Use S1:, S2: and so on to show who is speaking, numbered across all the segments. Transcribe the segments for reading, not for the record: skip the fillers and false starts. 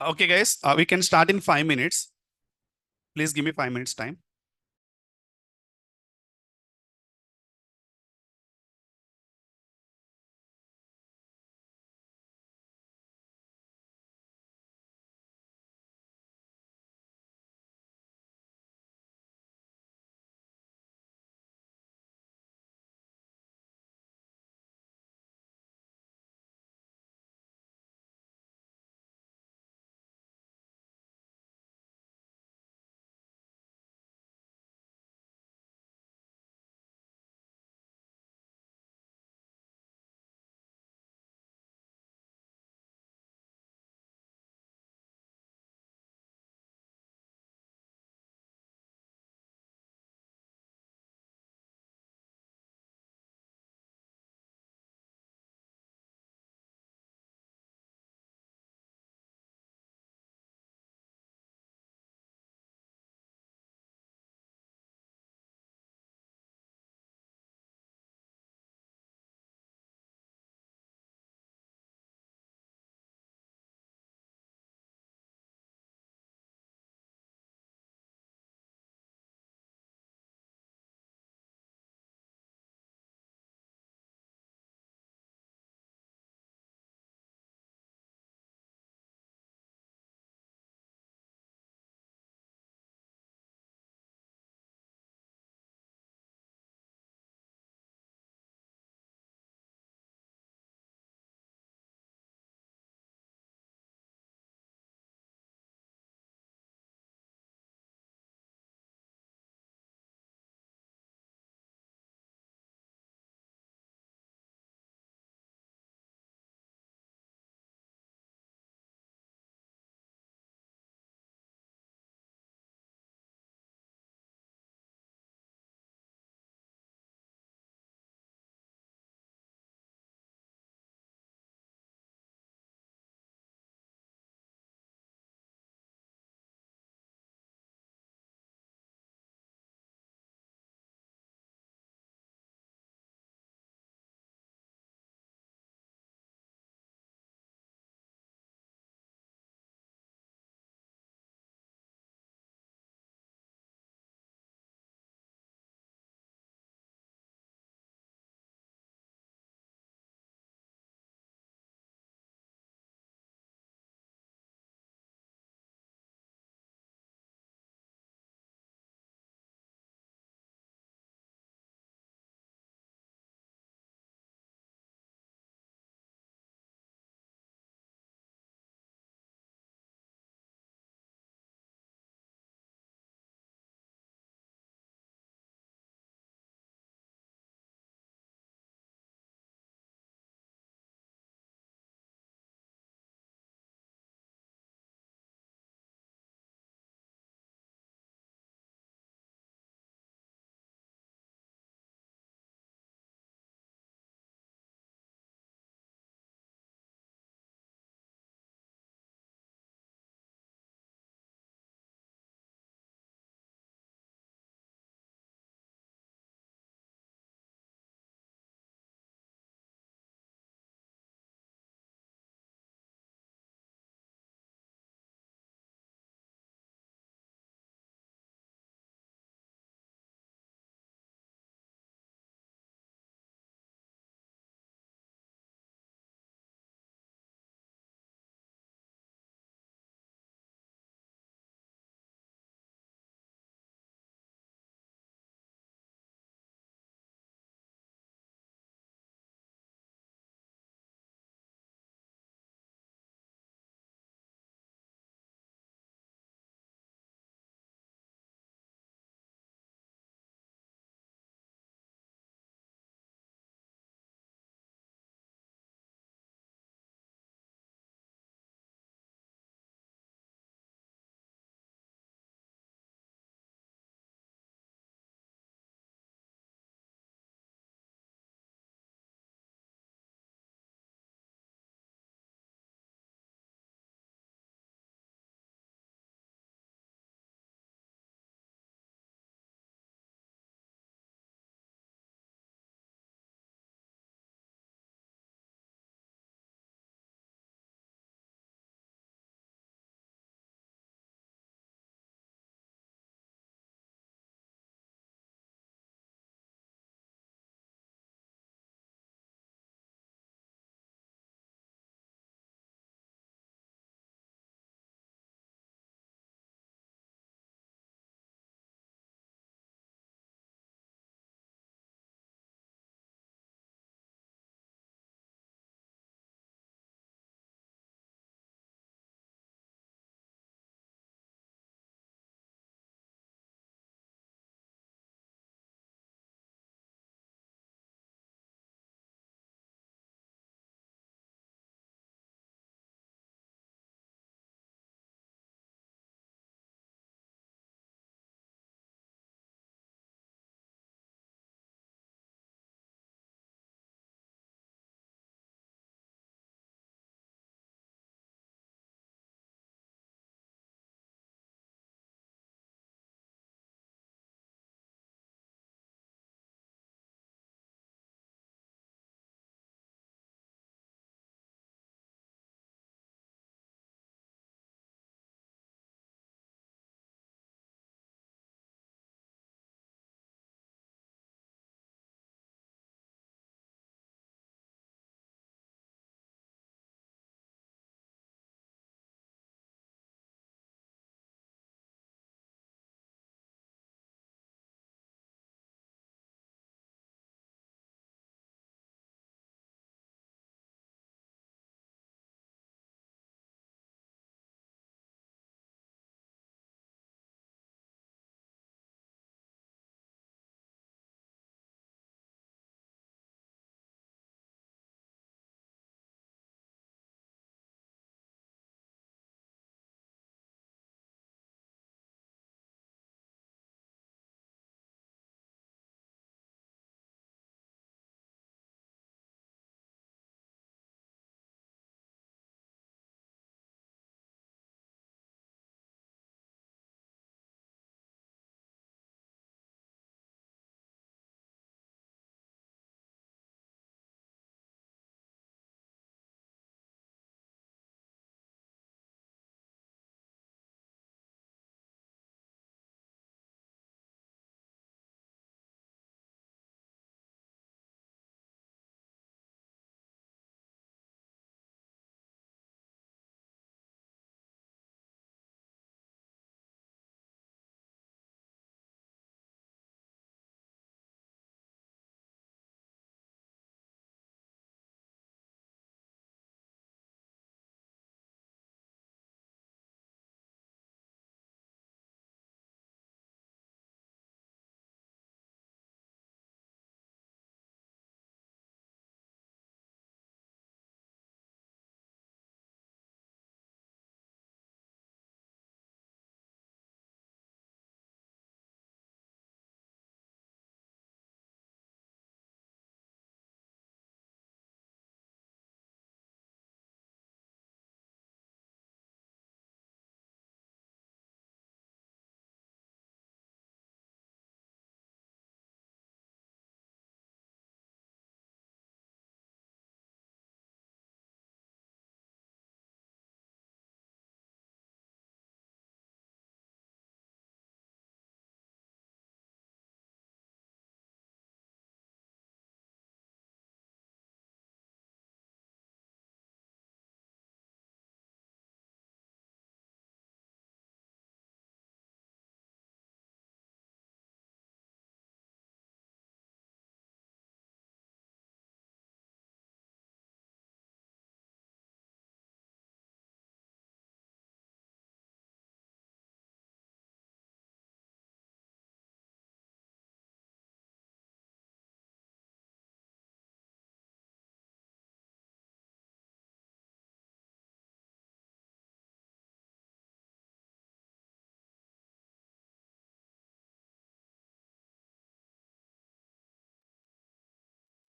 S1: Okay, guys, we can start in 5 minutes. Please give me 5 minutes time.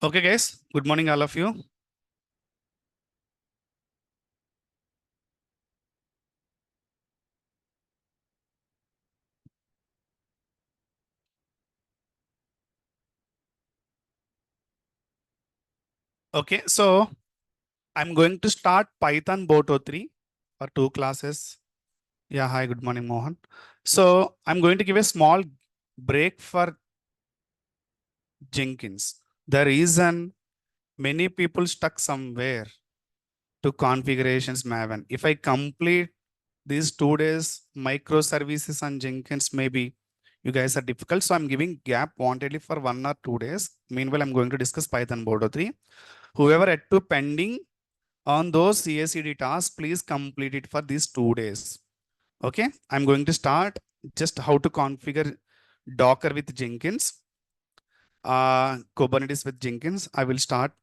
S1: Okay, guys. Good morning, all of you. Okay, so I'm going to start Python Boto 3 for 2 classes. Yeah, hi, good morning, Mohan. So I'm going to give a small break for Jenkins. The reason many people stuck somewhere to configurations Maven. If I complete these 2 days microservices on Jenkins, maybe you guys are difficult. So I'm giving gap wantedly for 1 or 2 days. Meanwhile, I'm going to discuss Python Boto 3. Whoever had to pending on those CACD tasks, please complete it for these 2 days. Okay, I'm going to start just how to configure Docker with Jenkins, Kubernetes with Jenkins. I will start,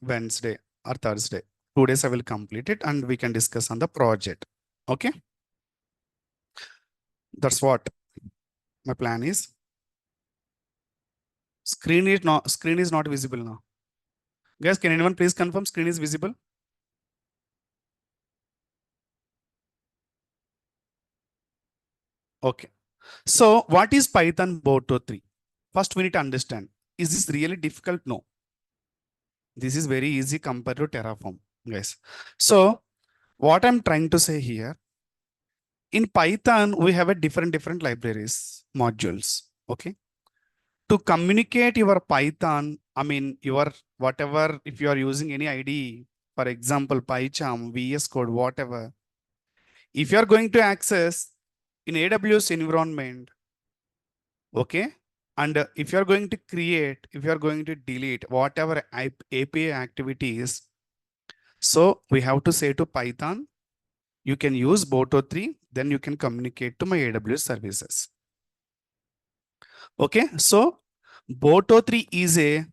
S1: Wednesday or Thursday. 2 days I will complete it and we can discuss on the project. Okay, that's what my plan is. Screen is not visible now. Guys, can anyone please confirm screen is visible? Okay. So what is Python Boto 3? First, we need to understand, is this really difficult? No. This is very easy compared to Terraform, guys. So what I'm trying to say here, in Python, we have a different libraries, modules. Okay. To communicate your Python, I mean, your whatever, if you are using any IDE, for example, PyCharm, VS Code, whatever, if you are going to access in AWS environment, okay, and if you are going to create, if you are going to delete whatever API activities, so we have to say to Python, you can use Boto 3, then you can communicate to my AWS services. Okay, so Boto 3 is a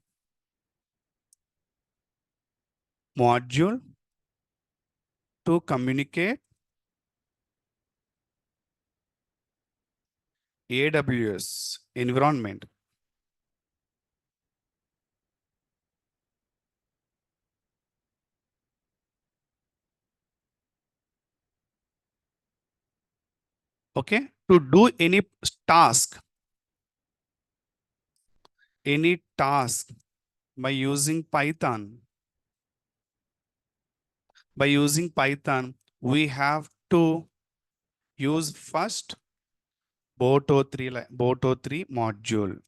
S1: module to communicate AWS environment. Okay, to do any task by using Python, we have to use first Boto 3 module.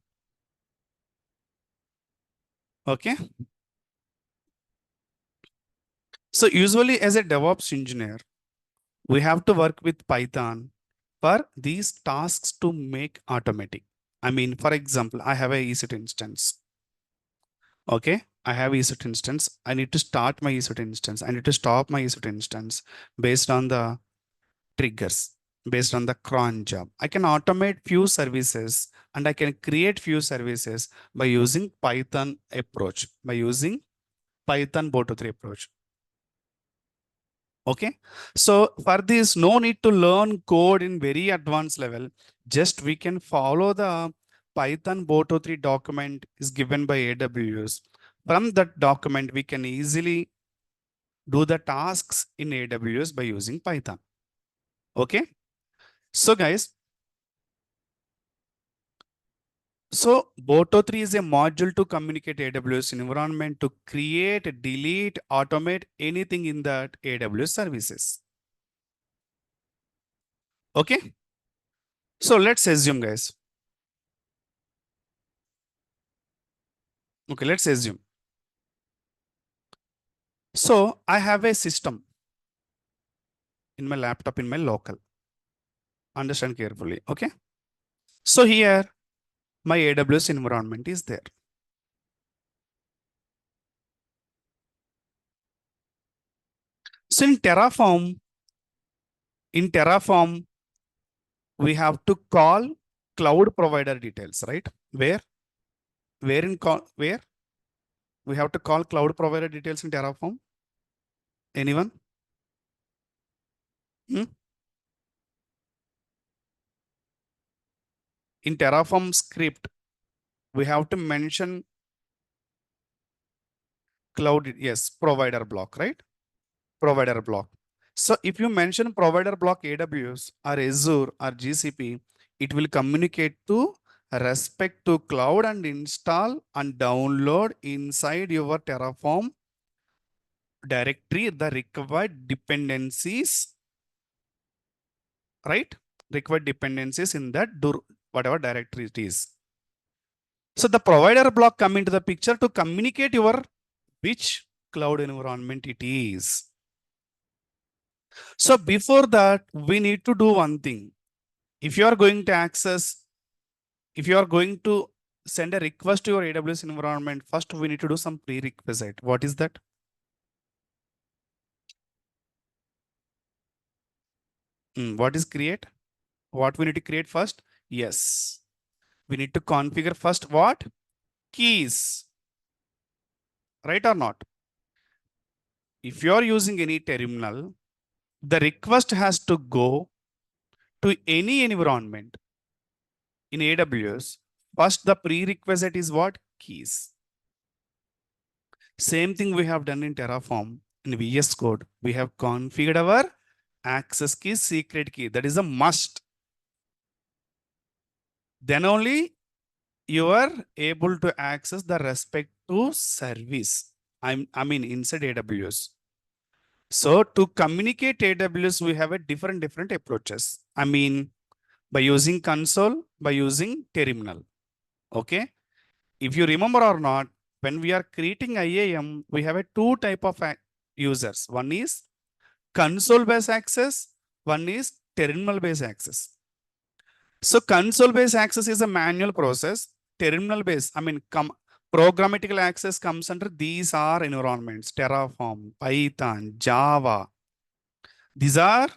S1: Okay. So usually as a DevOps engineer, we have to work with Python for these tasks to make automatic. I mean, for example, I have a EC2 instance. Okay. I have EC2 instance. I need to start my EC2 instance. I need to stop my EC2 instance based on the triggers, based on the cron job. I can automate few services and I can create few services by using Python approach, by using Python Boto 3 approach. Okay. So for this, no need to learn code in very advanced level. Just we can follow the Python Boto 3 document is given by AWS. From that document, we can easily do the tasks in AWS by using Python. Okay. So guys, so Boto 3 is a module to communicate AWS environment to create, delete, automate anything in that AWS services. Okay. So let's assume, guys. Okay, let's assume. So I have a system in my laptop in my local. Understand carefully. Okay. So here my AWS environment is there. So in Terraform, we have to call cloud provider details, right? Where we have to call cloud provider details in Terraform? Anyone? Hmm? In Terraform script, we have to mention Cloud, yes, provider block, right? Provider block. So if you mention provider block AWS or Azure or GCP, it will communicate to respect to cloud and install and download inside your Terraform directory the required dependencies, right? Required dependencies in that whatever directory it is. So the provider block come into the picture to communicate your which cloud environment it is. So before that, we need to do one thing. If you are going to access, if you are going to send a request to your AWS environment, first we need to do some prerequisite. What is that? What is create? What we need to create first? Yes. We need to configure first what? Keys. Right or not? If you are using any terminal, the request has to go to any environment in AWS. First, the prerequisite is what? Keys. Same thing we have done in Terraform. In VS Code, we have configured our access key, secret key. That is a must. Then only you are able to access the respective service. I mean inside AWS. So to communicate AWS, we have a different approaches. I mean, by using console, by using terminal. Okay. If you remember or not, when we are creating IAM, we have a two type of users. One is console based access. One is terminal based access. So console based access is a manual process. Terminal based, I mean, programmatical access comes under these are environments: Terraform, Python, Java. These are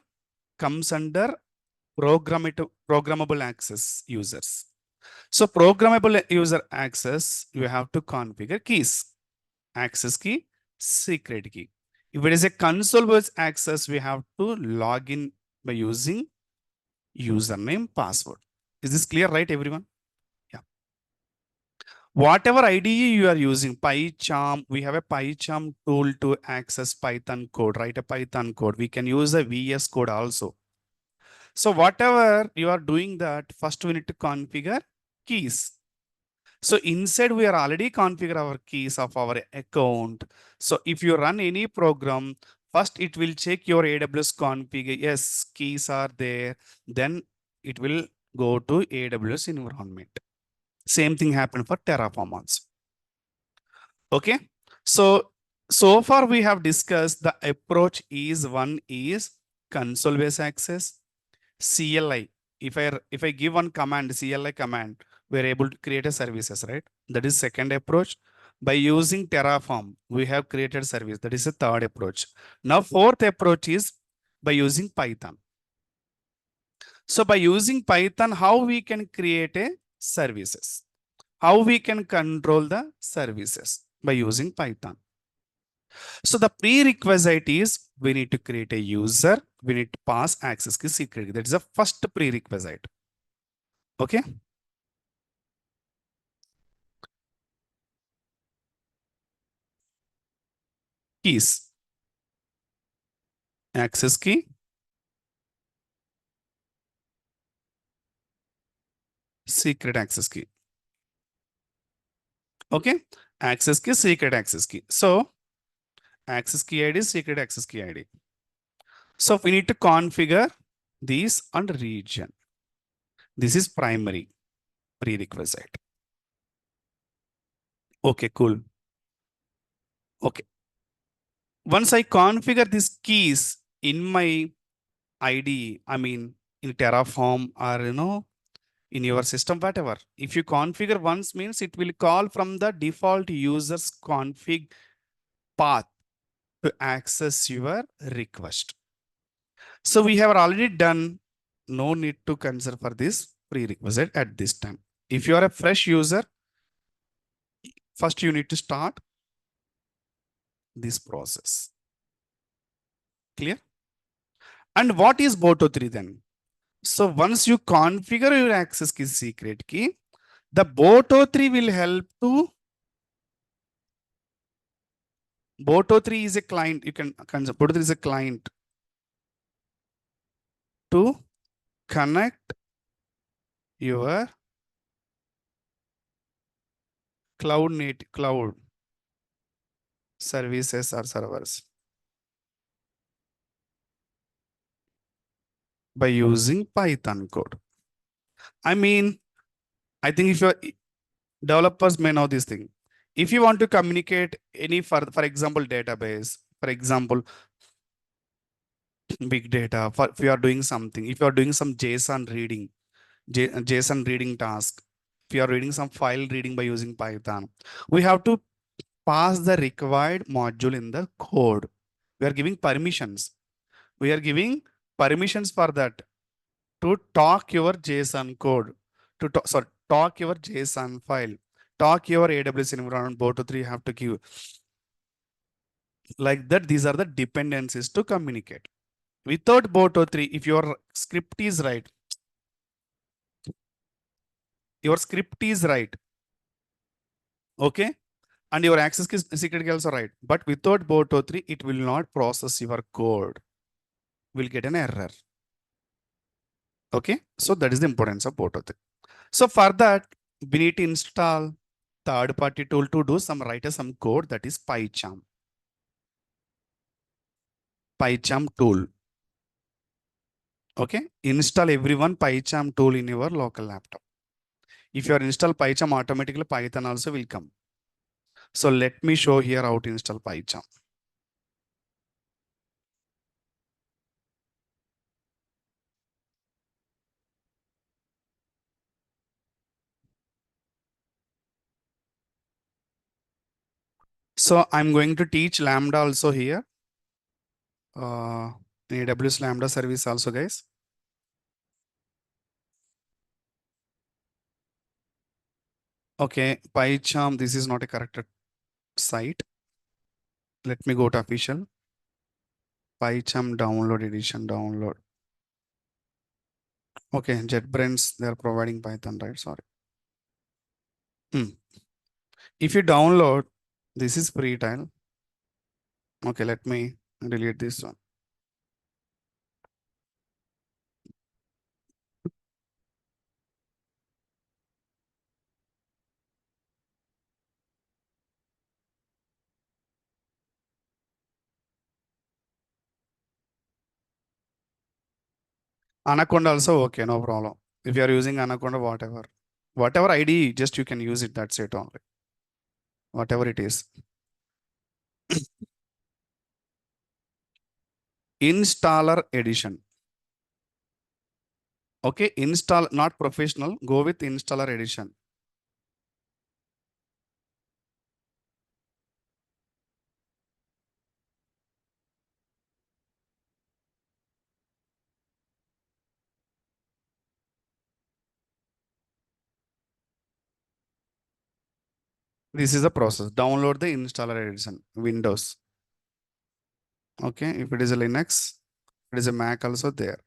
S1: comes under programmable access users. So programmable user access, you have to configure keys: access key, secret key. If it is a console based access, we have to log in by using username, password. Is this clear, right, everyone? Yeah. Whatever IDE you are using, PyCharm, we have a PyCharm tool to access Python code, write a Python code. We can use a VS code also. So whatever you are doing that, first we need to configure keys. So inside we are already configure our keys of our account. So if you run any program, first it will check your AWS config. Yes, keys are there. Then it will go to AWS environment. Same thing happened for Terraform also. Okay. So far we have discussed the approach is one is console based access, CLI. If I give one command, CLI command, we're able to create a services, right? That is second approach. By using Terraform, we have created service. That is a third approach. Now, fourth approach is by using Python. So by using Python, how we can create a services? How we can control the services by using Python? So the prerequisite is we need to create a user. We need to pass access key secret. That is the first prerequisite. Okay. Keys. Access key. Secret access key. Okay. Access key, secret access key. So access key ID, secret access key ID. So we need to configure these and region. This is primary prerequisite. Okay, cool. Okay. Once I configure these keys in my IDE, I mean in Terraform or in your system, whatever. If you configure once means it will call from the default user's config path to access your request. So we have already done, no need to consider for this prerequisite at this time. If you are a fresh user, first you need to start this process. Clear? And what is Boto3 then? So once you configure your access key secret key, the Boto3 will help to Boto3 is a client. You can consider Boto3 is a client to connect your cloud services or servers by using Python code. I mean, I think if your developers may know this thing. If you want to communicate any for example, database, for example, big data, if you are doing something, if you are doing some JSON reading, JSON reading task, if you are reading some file reading by using Python, we have to pass the required module in the code. We are giving permissions. We are giving permissions for that to talk your JSON code, to talk your JSON file, talk your AWS environment. Both of three have to give like that. These are the dependencies to communicate. Without Boto3, if your script is right, okay, and your access is secret key also right, but without Boto3, it will not process your code. Will get an error. Okay, so that is the importance of Boto3. So for that, we need to install third-party tool to do some code, that is PyCharm. PyCharm tool. Okay, install everyone PyCharm tool in your local laptop. If you are install PyCharm, automatically Python also will come. So let me show here how to install PyCharm. So I'm going to teach Lambda also here. AWS Lambda service also, guys. Okay, PyCharm, this is not a correct site. Let me go to official. PyCharm download edition, download. Okay, JetBrains, they are providing Python, right? Sorry. If you download, this is free tile. Okay, let me delete this one. Anaconda also okay, no problem. If you are using Anaconda, whatever ID, just you can use it. That's it only. Whatever it is. Installer edition. Okay, install, not professional. Go with installer edition. This is the process. Download the installer edition. Windows. Okay, if it is a Linux, it is a Mac also there.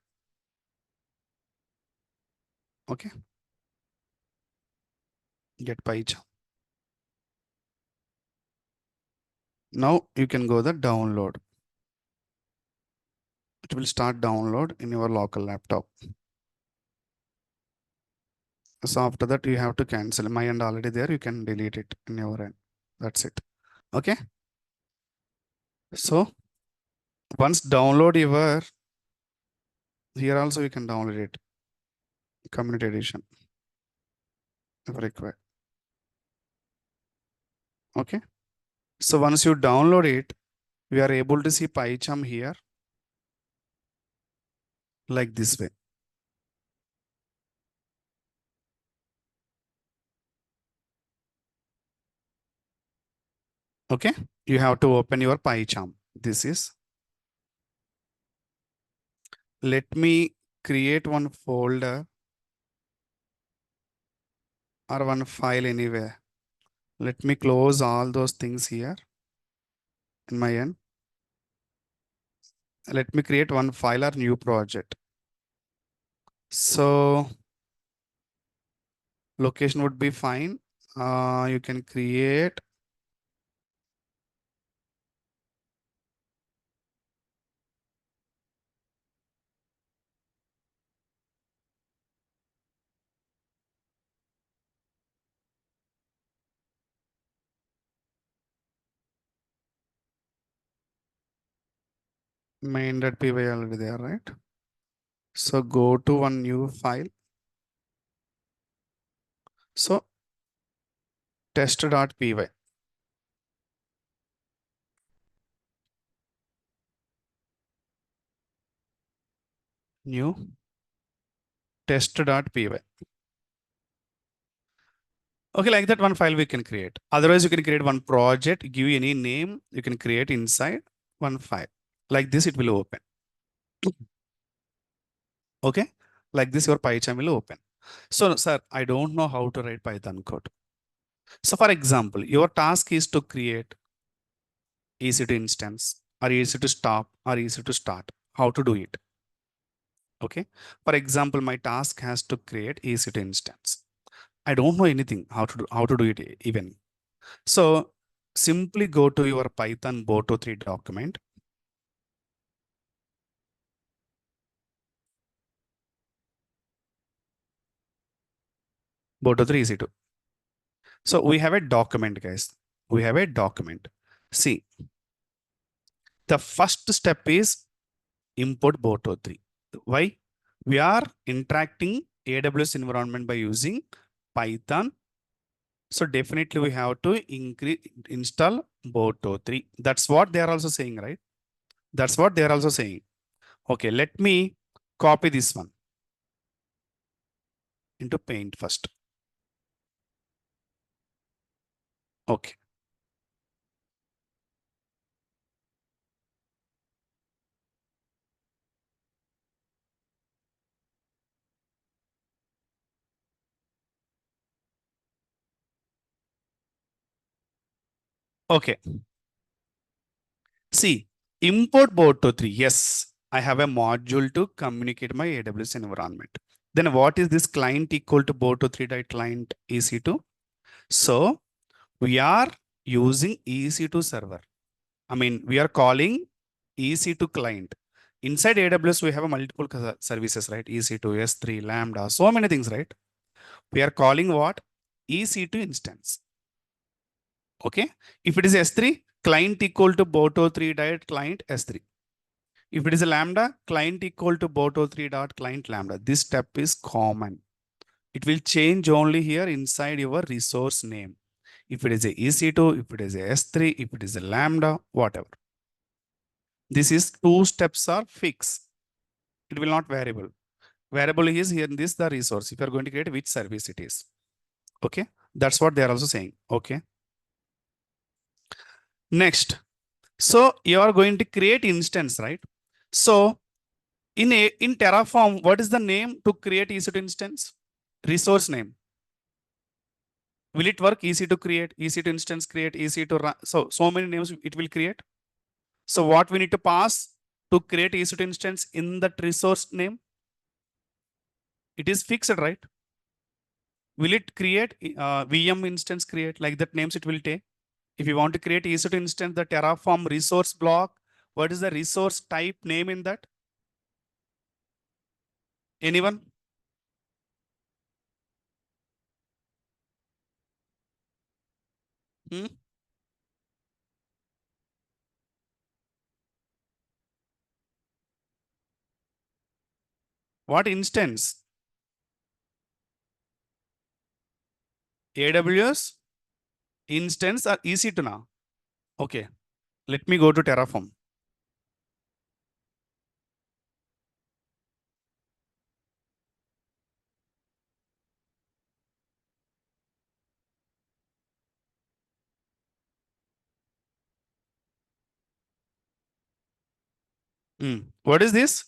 S1: Okay. Get PyCharm. Now you can go the download. It will start download in your local laptop. So after that, you have to cancel. My end already there. You can delete it in your end. That's it. Okay. So once download your, here also you can download it. Community edition if required. Okay. So once you download it, we are able to see PyCharm here like this way. Okay. You have to open your PyCharm. This is, let me create one folder or one file anyway. Let me close all those things here in my end. Let me create one file or new project. So location would be fine. You can create main.py already there, right? So go to one new file. So test.py. New test.py. Okay, like that one file we can create. Otherwise, you can create one project, give any name, you can create inside one file. Like this, it will open. Okay, like this, your PyCharm will open. So, sir, I don't know how to write Python code. So, for example, your task is to create EC2 instance, or EC2 stop, or EC2 start. How to do it? Okay. For example, my task has to create EC2 instance. I don't know anything how to do it even. So simply go to your Python Boto3 document. Boto3 EC2. So we have a document, guys. We have a document. See, the first step is import Boto3. Why? We are interacting AWS environment by using Python. So definitely we have to install Boto3. That's what they are also saying, right? That's what they are also saying. Okay, let me copy this one into Paint first. Okay. Okay. See, import Boto3. Yes, I have a module to communicate my AWS environment. Then what is this client equal to Boto3 client EC2? So we are using EC2 server. I mean, we are calling EC2 client. Inside AWS, we have a multiple services, right? EC2, S3, Lambda, so many things, right? We are calling what? EC2 instance. Okay. If it is S3, client equal to Boto3 dot client S3. If it is a Lambda, client equal to Boto3 dot client Lambda. This step is common. It will change only here inside your resource name. If it is a EC2, if it is a S3, if it is a Lambda, whatever. This is two steps are fixed. It will not variable. Variable is here in this the resource. If you are going to create which service it is. Okay. That's what they are also saying. Okay. Next. So you are going to create instance, right? So in Terraform, what is the name to create EC2 instance? Resource name. Will it work? EC2 create, EC2 instance create, EC2 run. So many names it will create. So what we need to pass to create EC2 instance in that resource name? It is fixed, right? Will it create VM instance create like that names it will take? If you want to create EC2 instance, the Terraform resource block, what is the resource type name in that? Anyone? Hmm? What instance? AWS instance or EC2 now? Okay, let me go to Terraform. What is this?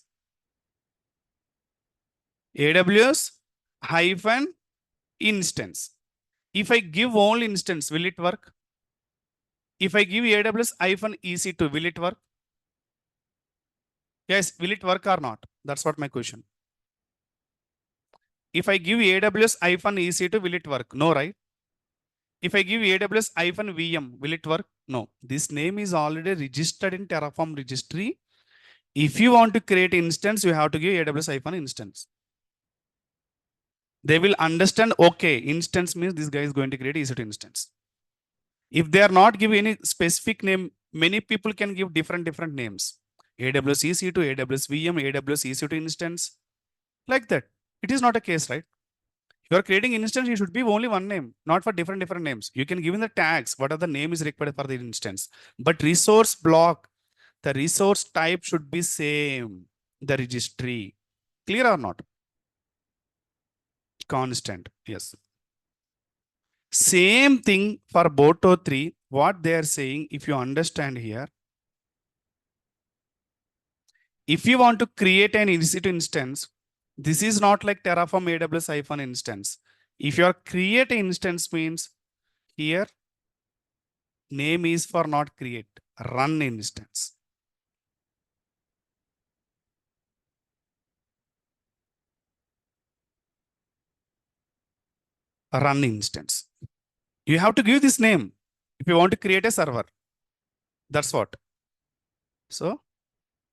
S1: AWS hyphen instance. If I give only instance, will it work? If I give AWS hyphen EC2, will it work? Yes, will it work or not? That's what my question. If I give AWS hyphen EC2, will it work? No, right? If I give AWS hyphen VM, will it work? No. This name is already registered in Terraform registry. If you want to create instance, you have to give AWS hyphen instance. They will understand, okay, instance means this guy is going to create EC2 instance. If they are not giving any specific name, many people can give different names. AWS EC2, AWS VM, AWS EC2 instance, like that. It is not a case, right? You are creating instance, you should be only one name, not for different names. You can give in the tags, what are the name is required for the instance. But resource block, the resource type should be same, the registry. Clear or not? Constant, yes. Same thing for Boto 3, what they are saying, if you understand here, if you want to create an EC2 instance, this is not like Terraform AWS hyphen instance. If you are create an instance means here name is for not create, run instance. Run instance. You have to give this name if you want to create a server. That's what. So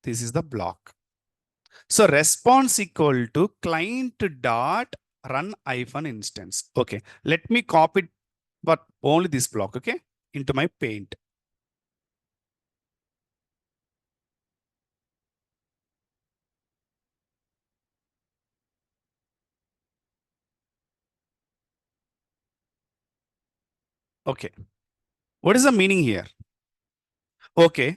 S1: this is the block. So response equal to client dot run hyphen instance. Okay, let me copy it, but only this block, okay, into my paint. Okay, what is the meaning here? Okay,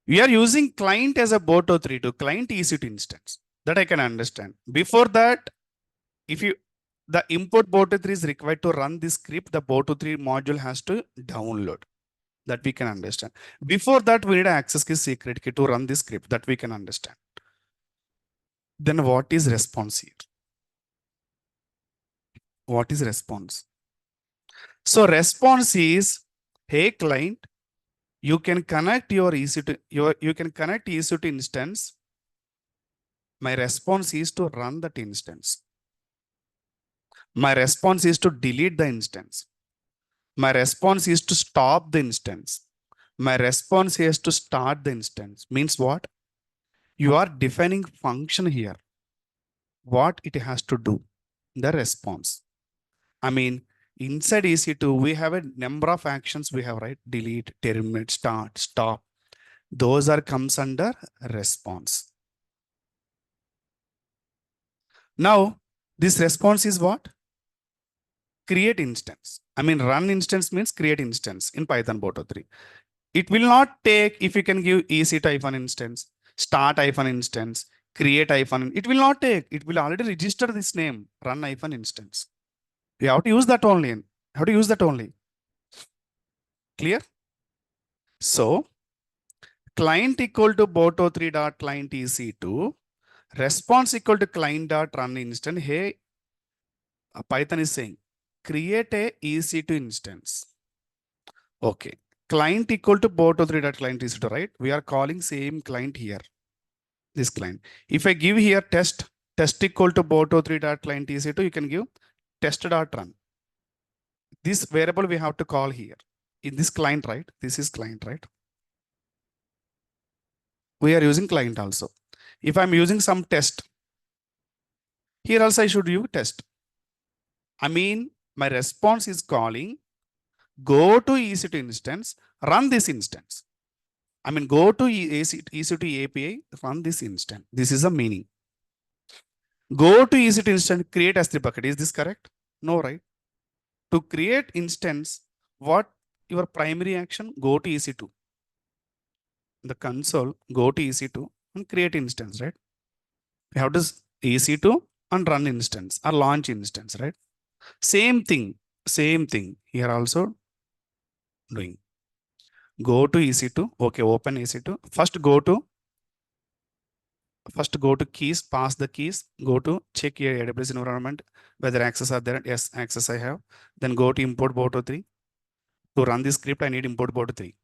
S1: we are using client as a Boto3 to client EC2 instance. That I can understand. Before that, if you the import Boto3 is required to run this script, the Boto3 module has to download. That we can understand. Before that, we need access key secret key to run this script. That we can understand. Then what is response here? What is response? So response is, hey client, you can connect your EC2, you can connect EC2 instance. My response is to run that instance. My response is to delete the instance. My response is to stop the instance. My response is to start the instance. Means what? You are defining function here. What it has to do. The response. I mean, inside EC2, we have a number of actions we have, right? Delete, terminate, start, stop. Those are comes under response. Now, this response is what? Create instance. I mean, run instance means create instance in Python Boto 3. It will not take if you can give EC2 hyphen instance, start hyphen instance, create hyphen. It will not take. It will already register this name, run hyphen instance. You have to use that only. How to use that only? Clear? So, client equal to Boto3 dot client EC2, response equal to client dot run instance. Hey, Python is saying, create a EC2 instance. Okay. Client equal to Boto3 dot client EC2, right? We are calling same client here. This client. If I give here test equal to Boto3 dot client EC2, you can give test dot run. This variable we have to call here. In this client, right? This is client, right? We are using client also. If I'm using some test, here also I should use test. I mean, my response is calling, go to EC2 instance, run this instance. I mean, go to EC2 API, run this instance. This is the meaning. Go to EC2 instance, create S3 bucket. Is this correct? No, right? To create instance, what your primary action? Go to EC2. The console, go to EC2 and create instance, right? You have to EC2 and run instance or launch instance, right? Same thing here also doing. Go to EC2. Okay, open EC2. First go to keys, pass the keys, go to check your AWS environment, whether access are there. Yes, access I have. Then go to import Boto3. To run this script, I need import Boto3.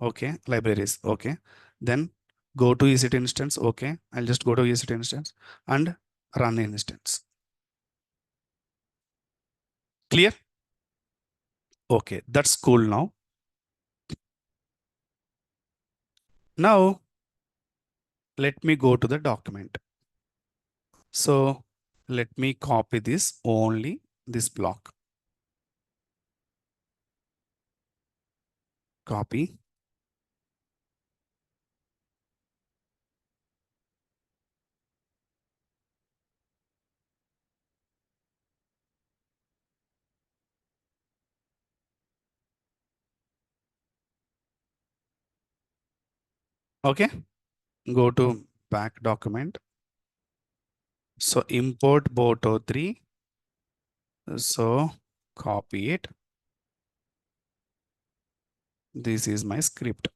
S1: Okay, libraries. Okay. Then go to EC2 instance. Okay, I'll just go to EC2 instance and run an instance. Clear? Okay, that's cool now. Now, let me go to the document. So let me copy this only this block. Copy. Okay, go to back document. So import boto3. So copy it. This is my script.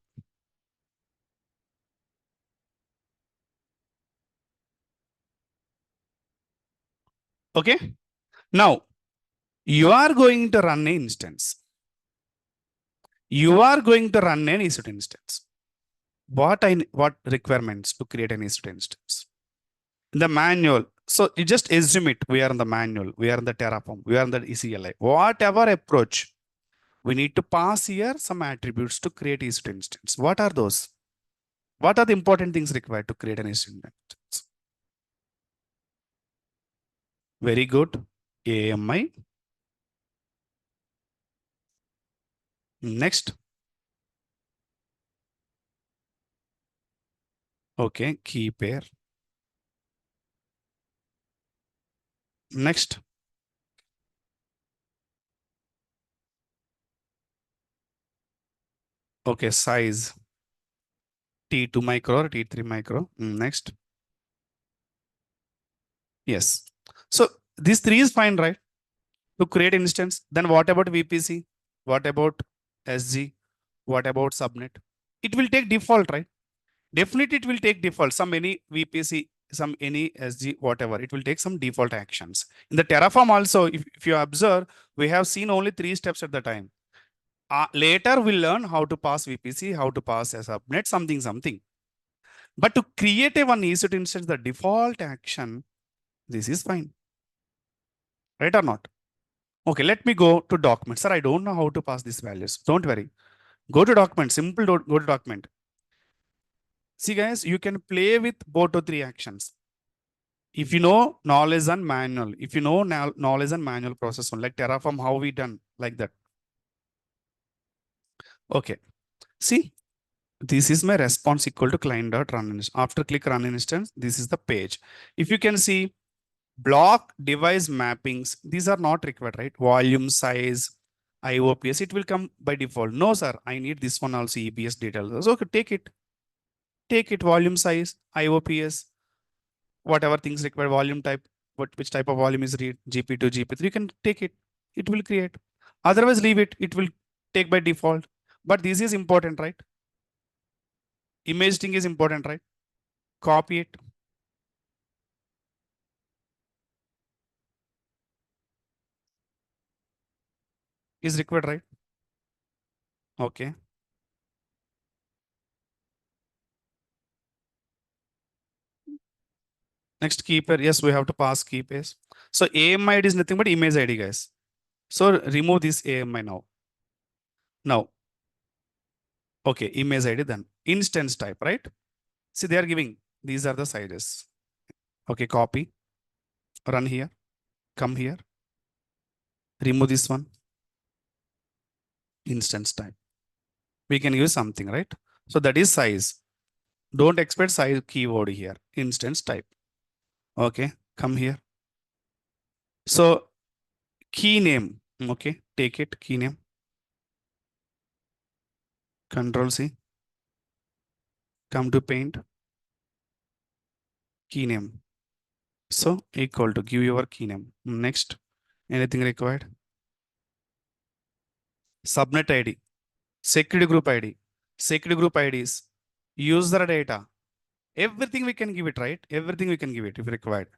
S1: Okay. Now you are going to run an instance. You are going to run an EC2 instance. What requirements to create an EC2 instance? The manual. So you just assume it. We are in the manual. We are in the Terraform. We are in the ECLI. Whatever approach, we need to pass here some attributes to create EC2 instance. What are those? What are the important things required to create an EC2 instance? Very good. AMI. Next. Okay. Key pair. Next. Okay. Size. T2 micro or T3 micro. Next. Yes. So these three is fine, right? To create instance. Then what about VPC? What about SG? What about subnet? It will take default, right? Definitely it will take default. Some any VPC, some any SG, whatever. It will take some default actions. In the Terraform also, if you observe, we have seen only 3 steps at the time. Later we'll learn how to pass VPC, how to pass a subnet, something. But to create a one EC2 instance, the default action, this is fine. Right or not? Okay, let me go to document. Sir, I don't know how to pass these values. Don't worry. Go to document, simple go to document. See guys, you can play with both or three actions. If you know knowledge and manual, if you know knowledge and manual process, like Terraform, how we done like that. Okay, see, this is my response equal to client.run instance. After click run instance, this is the page. If you can see block device mappings, these are not required, right? Volume, size, IOPS, it will come by default. No, sir, I need this one also, EBS details. So, okay, take it, volume size, IOPS, whatever things required, volume type, which type of volume is read, GP2, GP3, you can take it, it will create. Otherwise, leave it, it will take by default. But this is important, right? Image thing is important, right? Copy it. Is required, right? Okay. Next key pair. Yes, we have to pass key pairs. So AMI ID is nothing but image ID, guys. So remove this AMI now. Now, okay, image ID then. Instance type, right? See, they are giving, these are the sizes. Okay, copy, run here, come here, remove this one, instance type. We can use something, right? So that is size. Don't expect size keyword here, instance type. Okay, come here. So key name, okay, take it, key name, Control C, come to paint, key name. So equal to give your key name. Next, anything required? Subnet ID, security group ID, security group IDs, user data. Everything we can give it, right? Everything we can give it if required.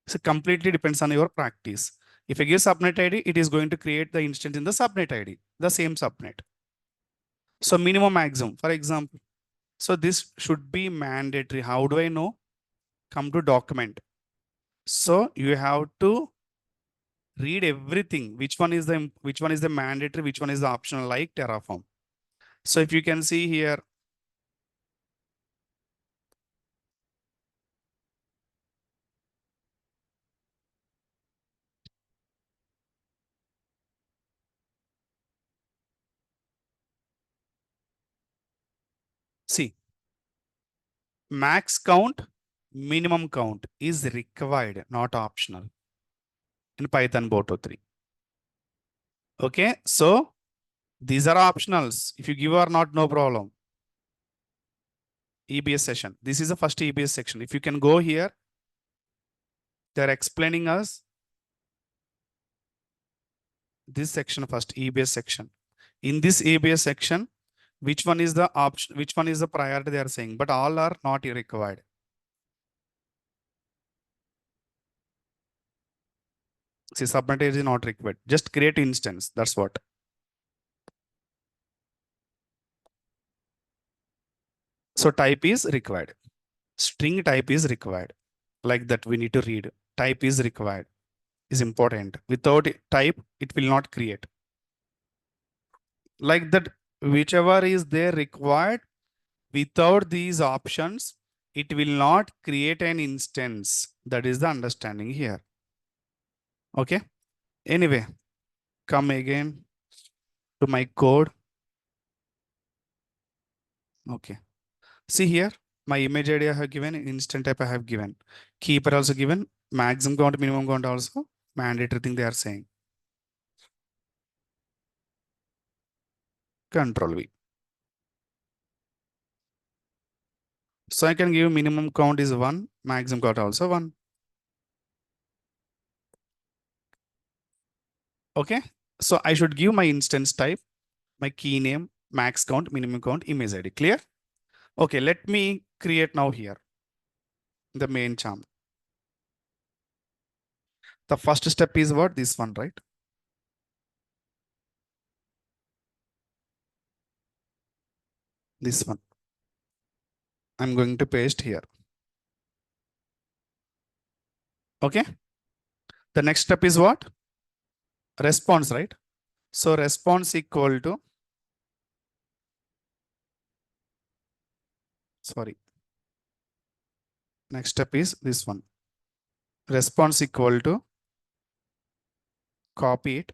S1: So completely depends on your practice. If I give subnet ID, it is going to create the instance in the subnet ID, the same subnet. So minimum maximum, for example. So this should be mandatory. How do I know? Come to document. So you have to read everything. Which one is the mandatory, which one is the optional, like Terraform. So if you can see here, see, max count, minimum count is required, not optional in Python Boto 3. Okay, so these are optionals. If you give or not, no problem. EBS session. This is the first EBS section. If you can go here, they're explaining us this section first, EBS section. In this EBS section, which one is the option, which one is the priority they are saying, but all are not required. See, subnet is not required. Just create instance. That's what. So type is required. String type is required. Like that we need to read. Type is required. Is important. Without type, it will not create. Like that, whichever is there required, without these options, it will not create an instance. That is the understanding here. Okay. Anyway, come again to my code. Okay. See here, my image ID I have given, instant type I have given. Keeper also given, maximum count, minimum count also, mandatory thing they are saying. Control V. So I can give minimum count is 1, maximum count also 1. Okay. So I should give my instance type, my key name, max count, minimum count, image ID. Clear? Okay, let me create now here the main charm. The first step is what? This one, right? This one. I'm going to paste here. Okay. The next step is what? Response, right? So response equal to, sorry. Next step is this one. Response equal to, copy it.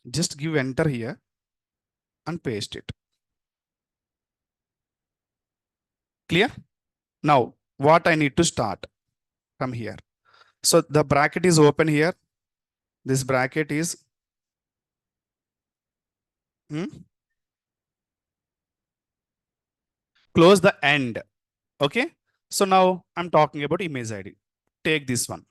S1: Just give enter here and paste it. Clear? Now, what I need to start from here. So the bracket is open here. This bracket is close the end. Okay. So now I'm talking about image ID. Take this one.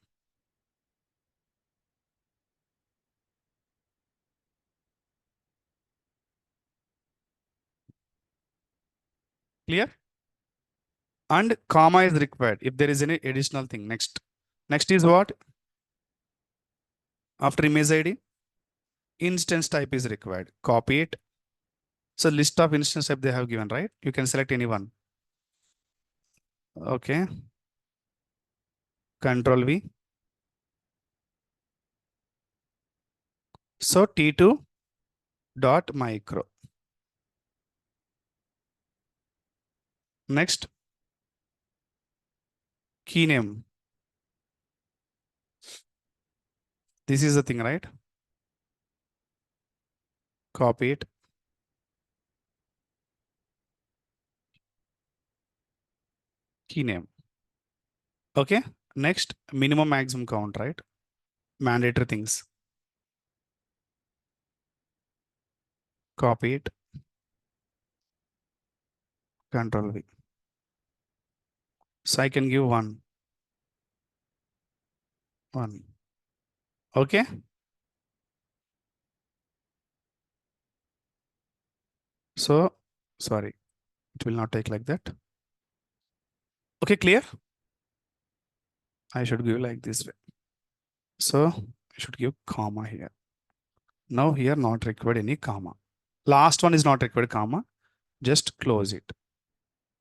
S1: Clear? And comma is required if there is any additional thing. Next is what? After image ID, instance type is required. Copy it. So list of instance type they have given, right? You can select any one. Okay. Control V. So T2 dot micro. Next, key name. This is the thing, right? Copy it. Key name. Okay. Next, minimum maximum count, right? Mandatory things. Copy it. Control V. So I can give one. Okay. So, sorry, it will not take like that. Okay, clear? I should give like this way. So I should give comma here. Now here not required any comma. Last one is not required comma. Just close it.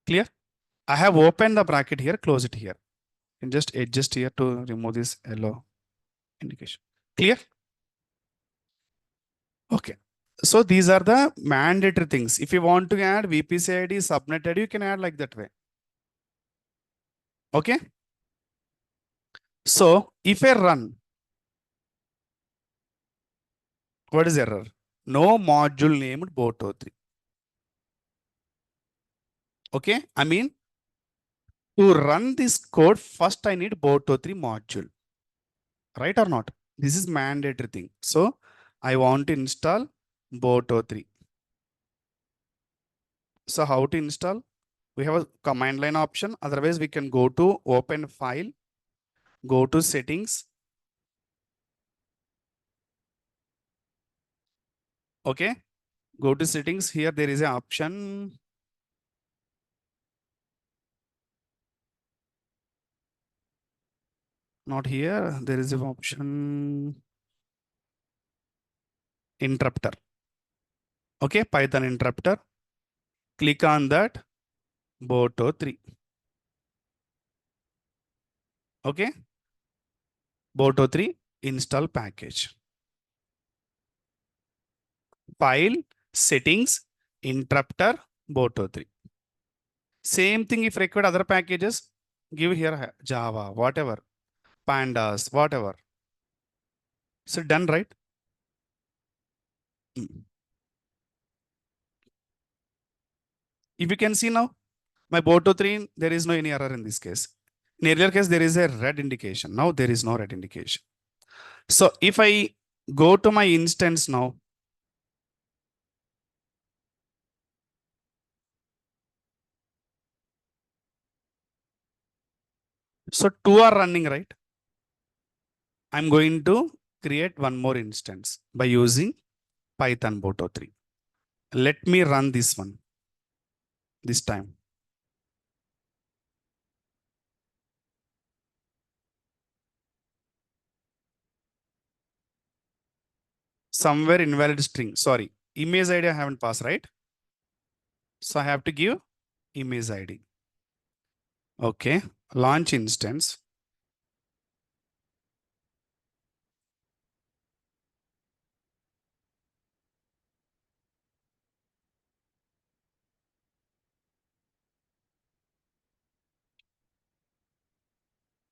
S1: Clear? I have opened the bracket here, close it here. And just adjust here to remove this yellow indication. Clear? Okay. So these are the mandatory things. If you want to add VPC ID, subnet ID, you can add like that way. Okay. So if I run, what is error? No module named Boto3. Okay. I mean, to run this code, first I need Boto3 module. Right or not? This is mandatory thing. So I want to install Boto3. So how to install? We have a command line option. Otherwise, we can go to open file, go to settings. Okay. Go to settings. Here there is an option. Not here. There is an option interrupter. Okay. Python interrupter. Click on that. Boto 3. Okay. Boto 3 install package. File, settings, interrupter, Boto 3. Same thing if required other packages, give here Java, whatever, pandas, whatever. So done, right? Mm. If you can see now, my Boto 3, there is no any error in this case. In earlier case, there is a red indication. Now there is no red indication. So if I go to my instance now, so two are running, right? I'm going to create one more instance by using Python Boto 3. Let me run this one this time. Somewhere invalid string. Sorry, image ID I haven't passed, right? So I have to give image ID. Okay, launch instance.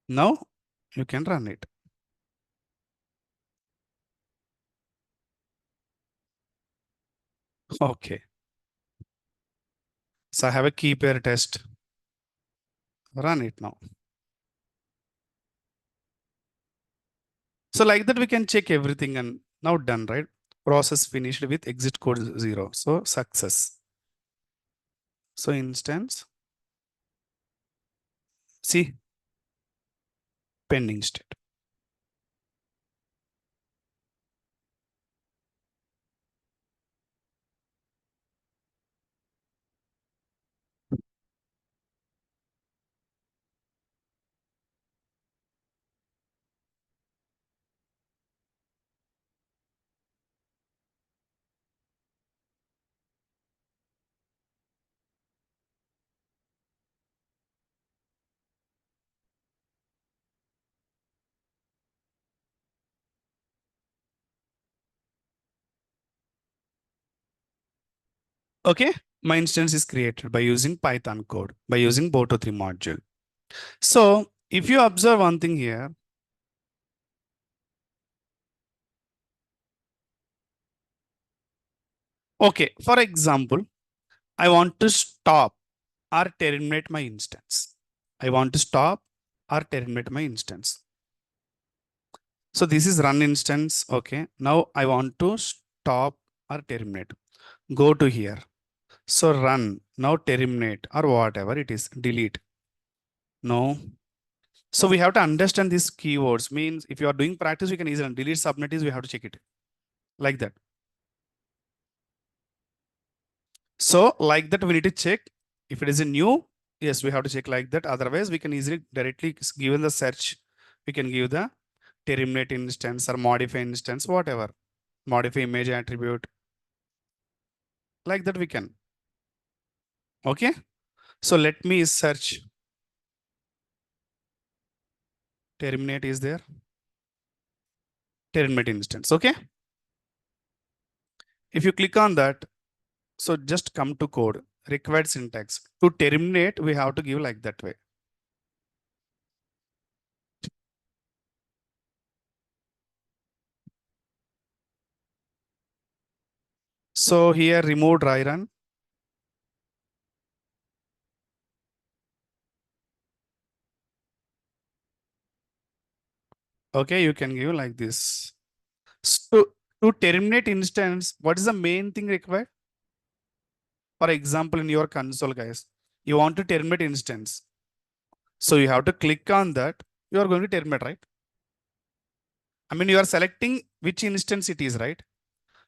S1: Now you can run it. Okay. So I have a key pair test. Run it now. So like that, we can check everything and now done, right? Process finished with exit code 0. So success. So instance, see, pending state. Okay, my instance is created by using Python code, by using Boto 3 module. So if you observe one thing here, okay, for example, I want to stop or terminate my instance. I want to stop or terminate my instance. So this is run instance. Okay, now I want to stop or terminate. Go to here. So run, now terminate or whatever it is, delete. No. So we have to understand these keywords. Means if you are doing practice, we can easily delete subnet is we have to check it like that. So like that, we need to check if it is a new. Yes, we have to check like that. Otherwise, we can easily directly given the search, we can give the terminate instance or modify instance, whatever. Modify image attribute. Like that we can. Okay. So let me search. Terminate is there. Terminate instance. Okay. If you click on that, so just come to code, required syntax. To terminate, we have to give like that way. So here remove dry run. Okay, you can give like this. So to terminate instance, what is the main thing required? For example, in your console, guys, you want to terminate instance. So you have to click on that. You are going to terminate, right? I mean, you are selecting which instance it is, right?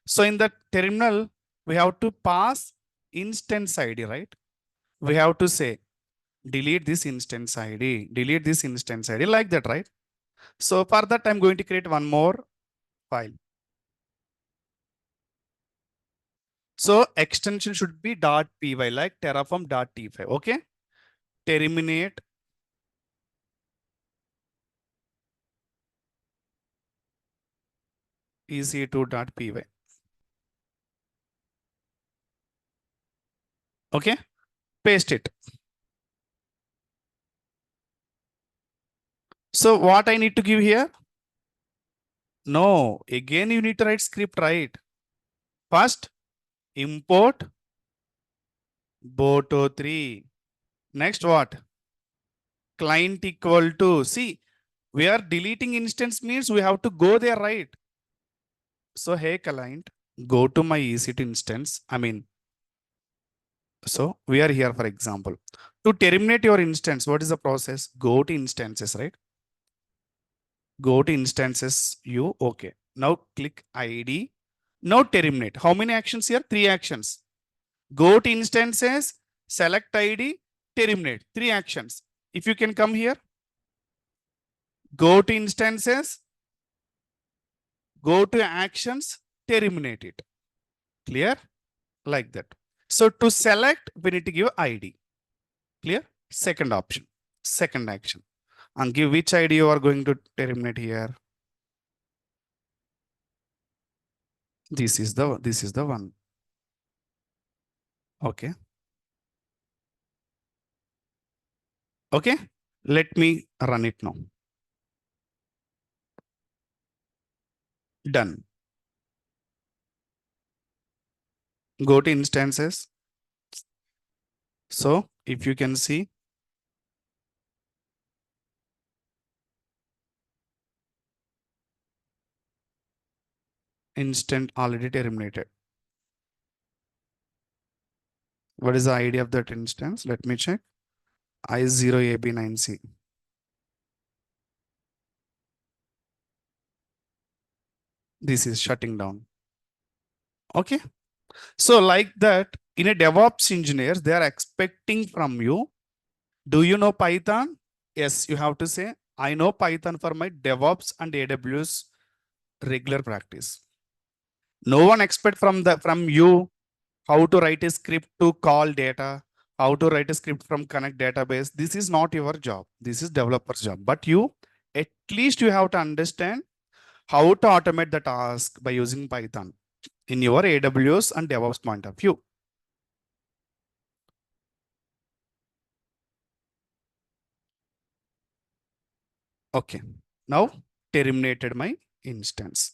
S1: So in the terminal, we have to pass instance ID, right? We have to say, delete this instance ID, delete this instance ID, like that, right? So for that, I'm going to create one more file. So extension should be .py, like terraform.py, okay? Terminate ec2.py. Okay, paste it. So what I need to give here? No, again you need to write script, right? First, import boto3. Next what? Client equal to, see, we are deleting instance means we have to go there, right? So hey client, go to my EC2 instance. I mean, so we are here, for example, to terminate your instance. What is the process? Go to instances, right? Go to instances, okay. Now click ID. Now terminate. How many actions here? 3 actions. Go to instances, select ID, terminate. 3 actions. If you can come here, go to instances, go to actions, terminate it. Clear? Like that. So to select, we need to give ID. Clear? Second option, second action. And give which ID you are going to terminate here. This is the one. Okay. Okay. Let me run it now. Done. Go to instances. So if you can see, instant already terminated. What is the ID of that instance? Let me check. I0AB9C. This is shutting down. Okay. So like that, in a DevOps engineers, they are expecting from you, do you know Python? Yes, you have to say, I know Python for my DevOps and AWS regular practice. No one expect from you how to write a script to call data, how to write a script from connect database. This is not your job. This is developer's job. But you, at least you have to understand how to automate the task by using Python in your AWS and DevOps point of view. Okay. Now terminated my instance.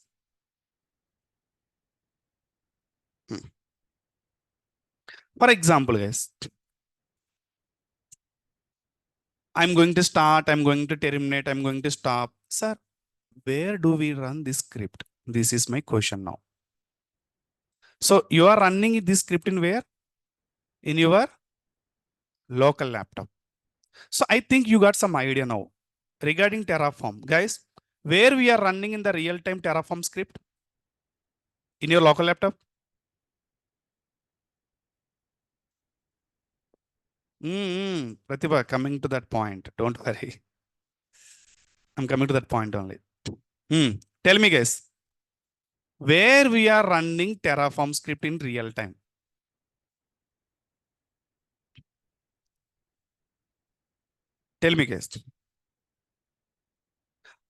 S1: For example, guys, I'm going to start, I'm going to terminate, I'm going to stop. Sir, where do we run this script? This is my question now. So you are running this script in where? In your local laptop. So I think you got some idea now regarding Terraform. Guys, where we are running in the real-time Terraform script? In your local laptop? Pratibha, coming to that point. Don't worry. I'm coming to that point only. Tell me, guys, where we are running Terraform script in real time? Tell me, guys.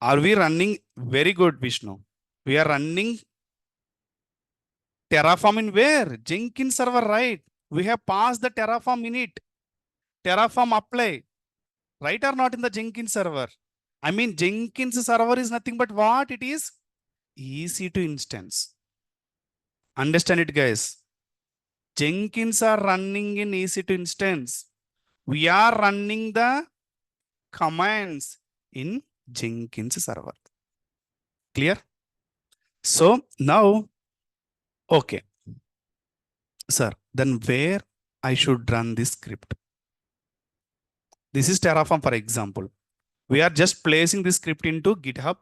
S1: Are we running very good, Vishnu? We are running Terraform in where? Jenkins server, right? We have passed the Terraform init. Terraform apply, right or not in the Jenkins server? I mean, Jenkins server is nothing but what it is? EC2 instance. Understand it, guys. Jenkins are running in EC2 instance. We are running the commands in Jenkins server. Clear? So now, okay. Sir, then where I should run this script. This is Terraform, for example. We are just placing this script into GitHub.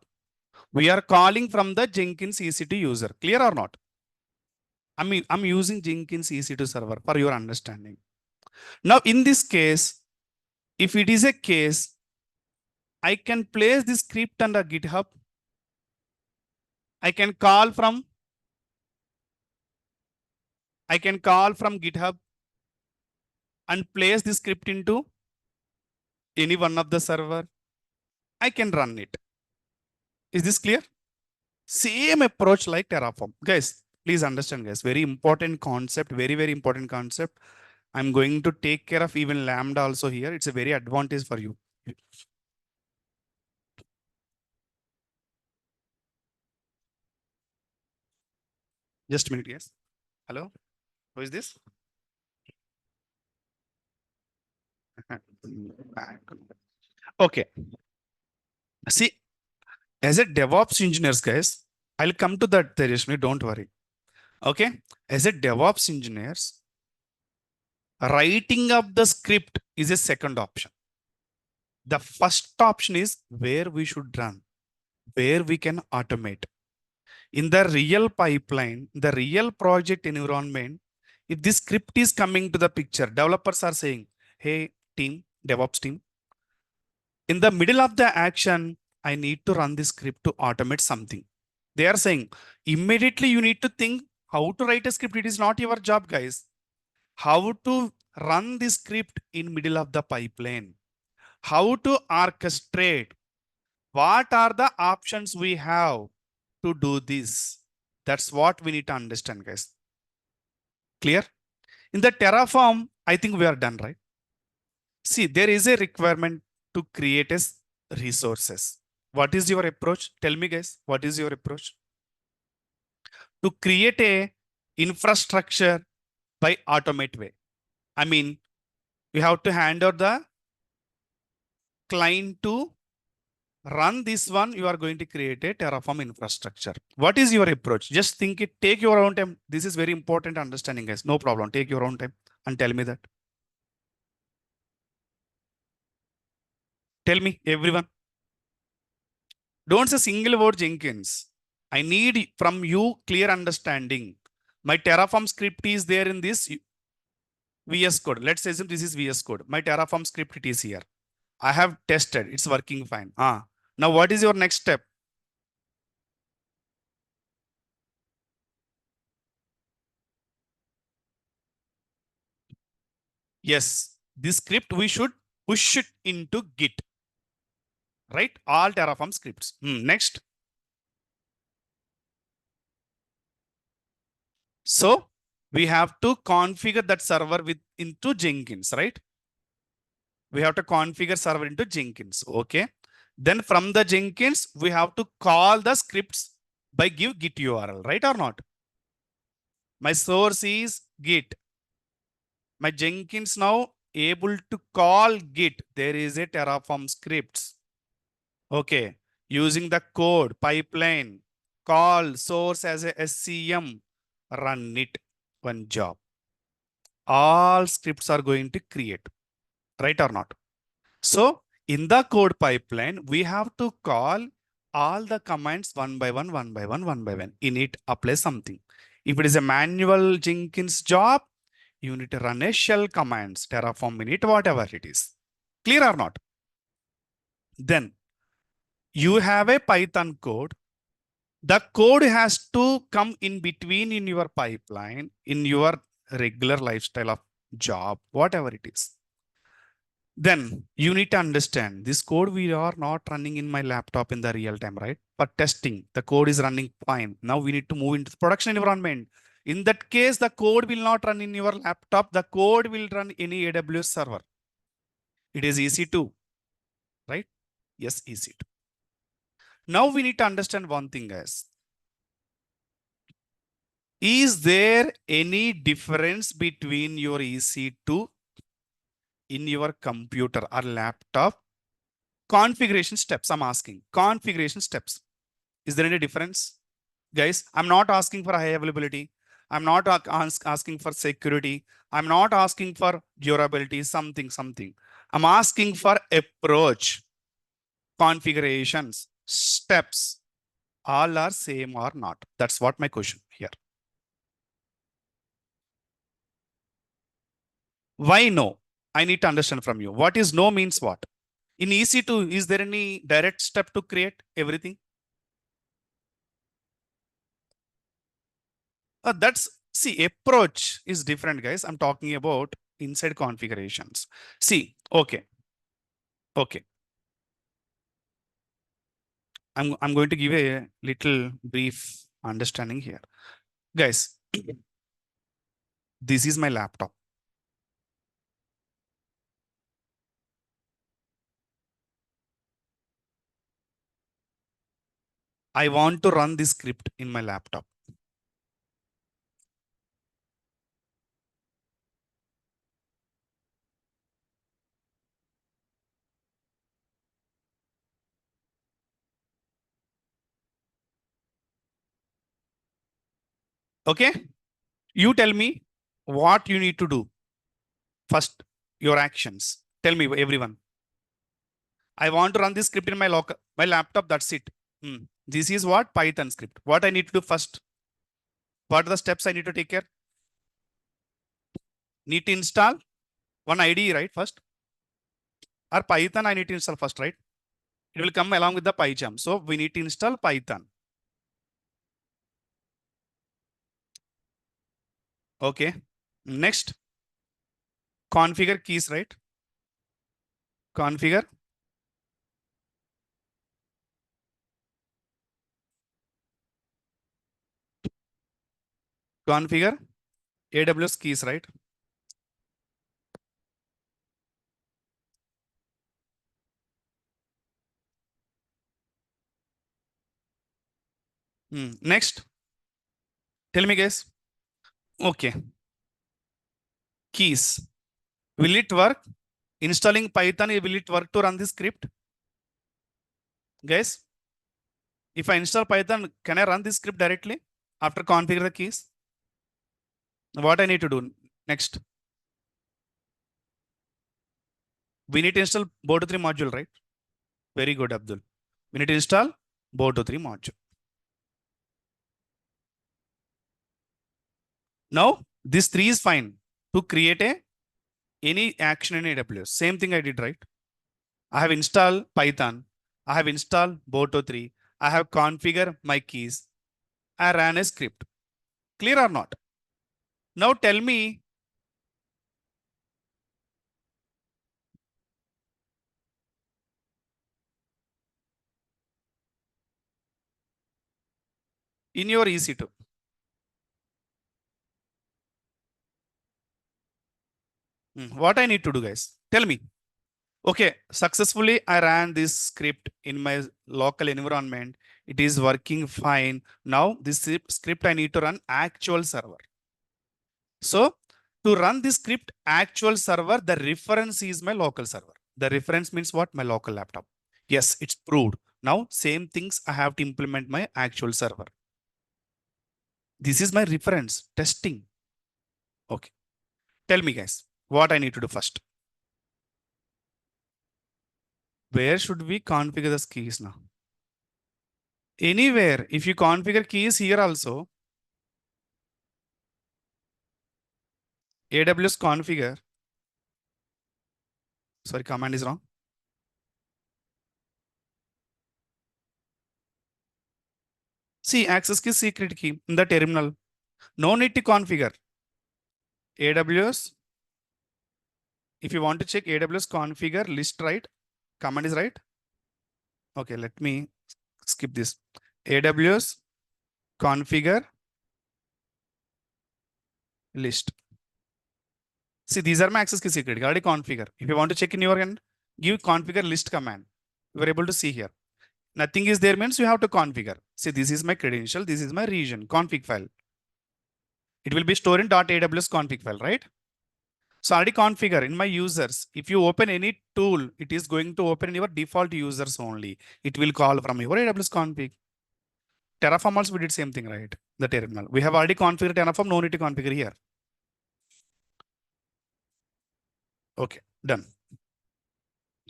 S1: We are calling from the Jenkins EC2 user. Clear or not? I'm using Jenkins EC2 server for your understanding. Now, in this case, if it is a case, I can place this script under GitHub. I can call from GitHub and place the script into any one of the server. I can run it. Is this clear? Same approach like Terraform. Guys, please understand, guys. Very important concept. Very, very important concept. I'm going to take care of even Lambda also here. It's a very advantage for you. Just a minute, yes. Hello? Who is this? Okay. See, as a DevOps engineers, guys, I'll come to that, Tereshmi, don't worry. Okay. As a DevOps engineers, writing up the script is a second option. The first option is where we should run, where we can automate. In the real pipeline, the real project environment, if this script is coming to the picture, developers are saying, hey, team, DevOps team, in the middle of the action, I need to run this script to automate something. They are saying, immediately you need to think how to write a script. It is not your job, guys. How to run this script in middle of the pipeline. How to orchestrate. What are the options we have to do this? That's what we need to understand, guys. Clear? In the Terraform, I think we are done, right? See, there is a requirement to create as resources. What is your approach? Tell me, guys, what is your approach? To create a infrastructure by automate way. I mean, we have to hand over the client to run this one. You are going to create a Terraform infrastructure. What is your approach? Just think it, take your own time. This is very important understanding, guys. No problem. Take your own time and tell me that. Tell me, everyone. Don't say single word Jenkins. I need from you clear understanding. My Terraform script is there in this VS Code. Let's assume this is VS Code. My Terraform script it is here. I have tested. It's working fine. Now what is your next step? Yes, this script we should push it into Git. Right? All Terraform scripts. Next. So we have to configure that server into Jenkins, right? We have to configure server into Jenkins. Okay. Then from the Jenkins, we have to call the scripts by give Git URL, right or not? My source is Git. My Jenkins now able to call Git. There is a Terraform scripts. Okay. Using the code pipeline, call source as a SCM, run it, one job. All scripts are going to create, right or not? So in the code pipeline, we have to call all the commands one by one. In it, apply something. If it is a manual Jenkins job, you need to run a shell commands, Terraform init, whatever it is. Clear or not? Then you have a Python code. The code has to come in between in your pipeline, in your regular lifestyle of job, whatever it is. Then you need to understand this code we are not running in my laptop in the real time, right? For testing, the code is running fine. Now we need to move into the production environment. In that case, the code will not run in your laptop. The code will run in AWS server. It is EC2, right? Yes, EC2. Now we need to understand one thing, guys. Is there any difference between your EC2 in your computer or laptop? Configuration steps, I'm asking. Configuration steps. Is there any difference? Guys, I'm not asking for high availability. I'm not asking for security. I'm not asking for durability, something. I'm asking for approach, configurations, steps. All are same or not? That's what my question here. Why no? I need to understand from you. What is no means what? In EC2, is there any direct step to create everything? See, approach is different, guys. I'm talking about inside configurations. See, okay. I'm going to give a little brief understanding here. Guys, this is my laptop. I want to run this script in my laptop. Okay? You tell me what you need to do. First, your actions. Tell me, everyone. I want to run this script in my laptop. That's it. This is what Python script. What I need to do first? What are the steps I need to take care? Need to install one IDE, right? First. Or Python, I need to install first, right? It will come along with the PyCharm. So we need to install Python. Okay. Next, configure keys, right? Configure. Configure AWS keys, right? Next, tell me, guys. Okay. Keys. Will it work? Installing Python, will it work to run this script? Guys, if I install Python, can I run this script directly after configure the keys? What I need to do next? We need to install Boto3 module, right? Very good, Abdul. We need to install Boto3 module. Now, this 3 is fine to create any action in AWS. Same thing I did, right? I have installed Python. I have installed Boto3. I have configured my keys. I ran a script. Clear or not? Now tell me, in your EC2, what I need to do, guys? Tell me. Okay, successfully I ran this script in my local environment. It is working fine. Now this script I need to run actual server. So to run this script actual server, the reference is my local server. The reference means what? My local laptop. Yes, it's proved. Now same things I have to implement my actual server. This is my reference testing. Okay. Tell me, guys, what I need to do first. Where should we configure the keys now? Anywhere. If you configure keys here also, AWS configure. Sorry, command is wrong. See, access key, secret key in the terminal. No need to configure. AWS. If you want to check AWS configure list, right? Command is right. Okay, let me skip this. AWS configure list. See, these are my access key secret. Already configure. If you want to check in your end, give configure list command. You are able to see here. Nothing is there means you have to configure. See, this is my credential. This is my region config file. It will be stored in .aws config file, right? So already configure in my users. If you open any tool, it is going to open your default users only. It will call from your AWS config. Terraform also we did same thing, right? The terminal. We have already configured Terraform, no need to configure here. Okay, done.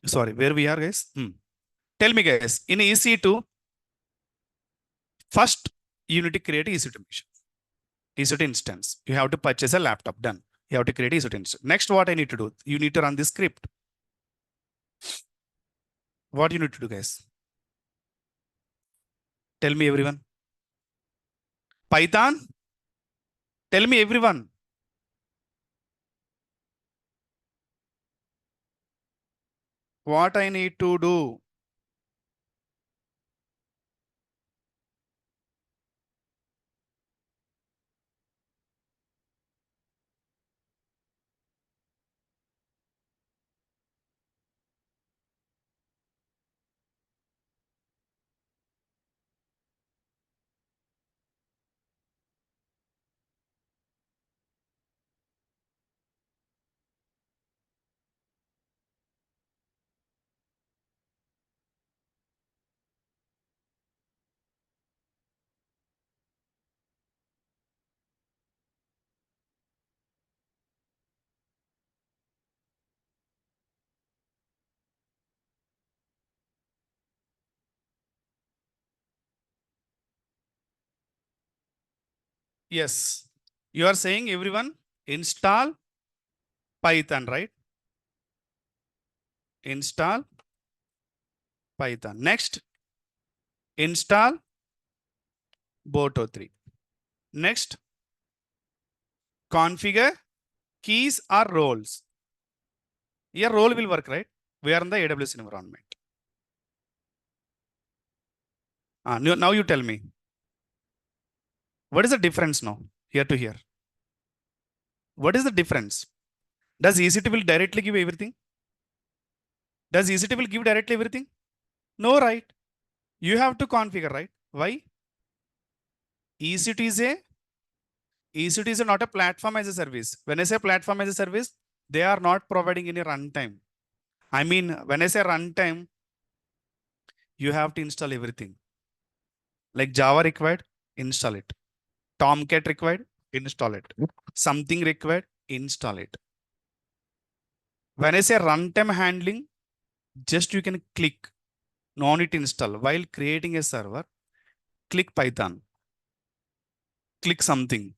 S1: Sorry, where we are, guys? Tell me, guys, in EC2, first you need to create EC2 machine, EC2 instance. You have to purchase a laptop. Done. You have to create EC2 instance. Next, what I need to do? You need to run this script. What you need to do, guys? Tell me, everyone. Python. Tell me, everyone. What I need to do? Yes. You are saying, everyone, install Python, right? Install Python. Next, install Boto 3. Next, configure keys or roles. Here, role will work, right? We are in the AWS environment. Now you tell me. What is the difference now? Here to here. What is the difference? Does EC2 will directly give everything? Does EC2 will give directly everything? No, right? You have to configure, right? Why? EC2 is a EC2 is not a platform as a service. When I say platform as a service, they are not providing any runtime. I mean, when I say runtime, you have to install everything. Like Java required, install it. Tomcat required, install it. Something required, install it. When I say runtime handling, just you can click, no need to install. While creating a server, click Python, click something,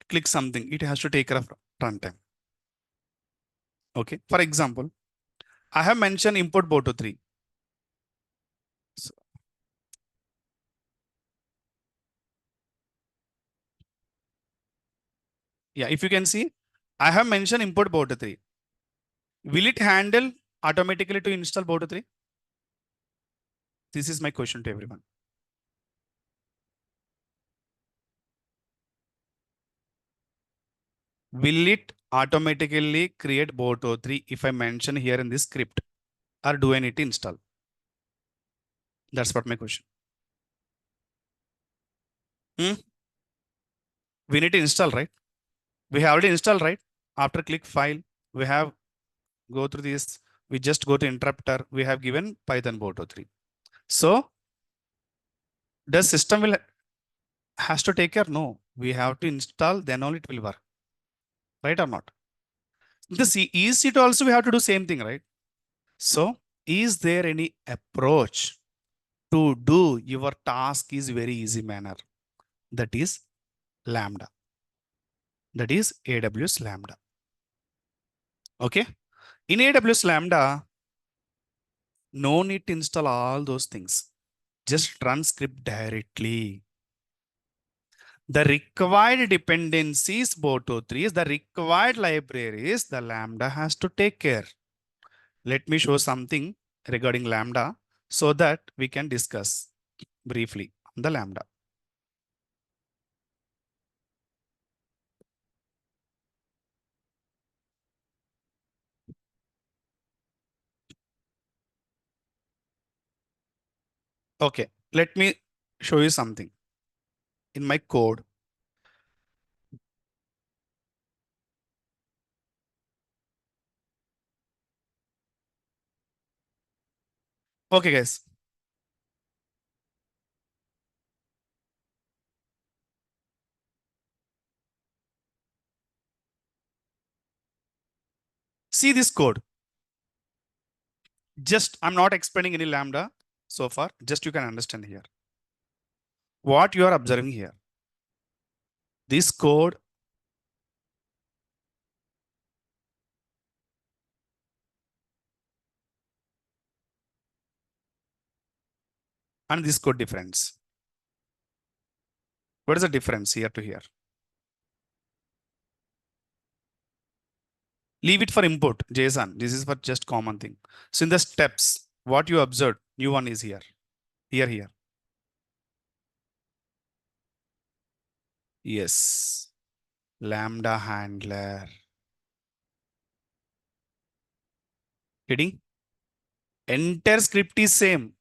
S1: click something. It has to take care of runtime. Okay. For example, I have mentioned import Boto 3. So, yeah, if you can see, I have mentioned import Boto 3. Will it handle automatically to install Boto 3? This is my question to everyone. Will it automatically create Boto 3 if I mention here in this script, or do I need to install? That's what my question. We need to install, right? We have already installed, right? After click file, we have go through this. We just go to interpreter. We have given Python Boto 3. So the system will has to take care? No, we have to install, then only it will work. Right or not? The EC2 also we have to do same thing, right? So is there any approach to do your task is very easy manner? That is Lambda. That is AWS Lambda. Okay. In AWS Lambda, no need to install all those things. Just run script directly. The required dependencies, Boto 3 is the required libraries, the Lambda has to take care. Let me show something regarding Lambda so that we can discuss briefly on the Lambda. Okay, let me show you something in my code. Okay, guys. See this code. Just, I'm not explaining any Lambda so far. Just you can understand here. What you are observing here. This code and this code difference. What is the difference here to here? Leave it for input, JSON. This is for just common thing. So in the steps, what you observed, new one is here. Here. Yes. Lambda handler. Getting? Entire script is same.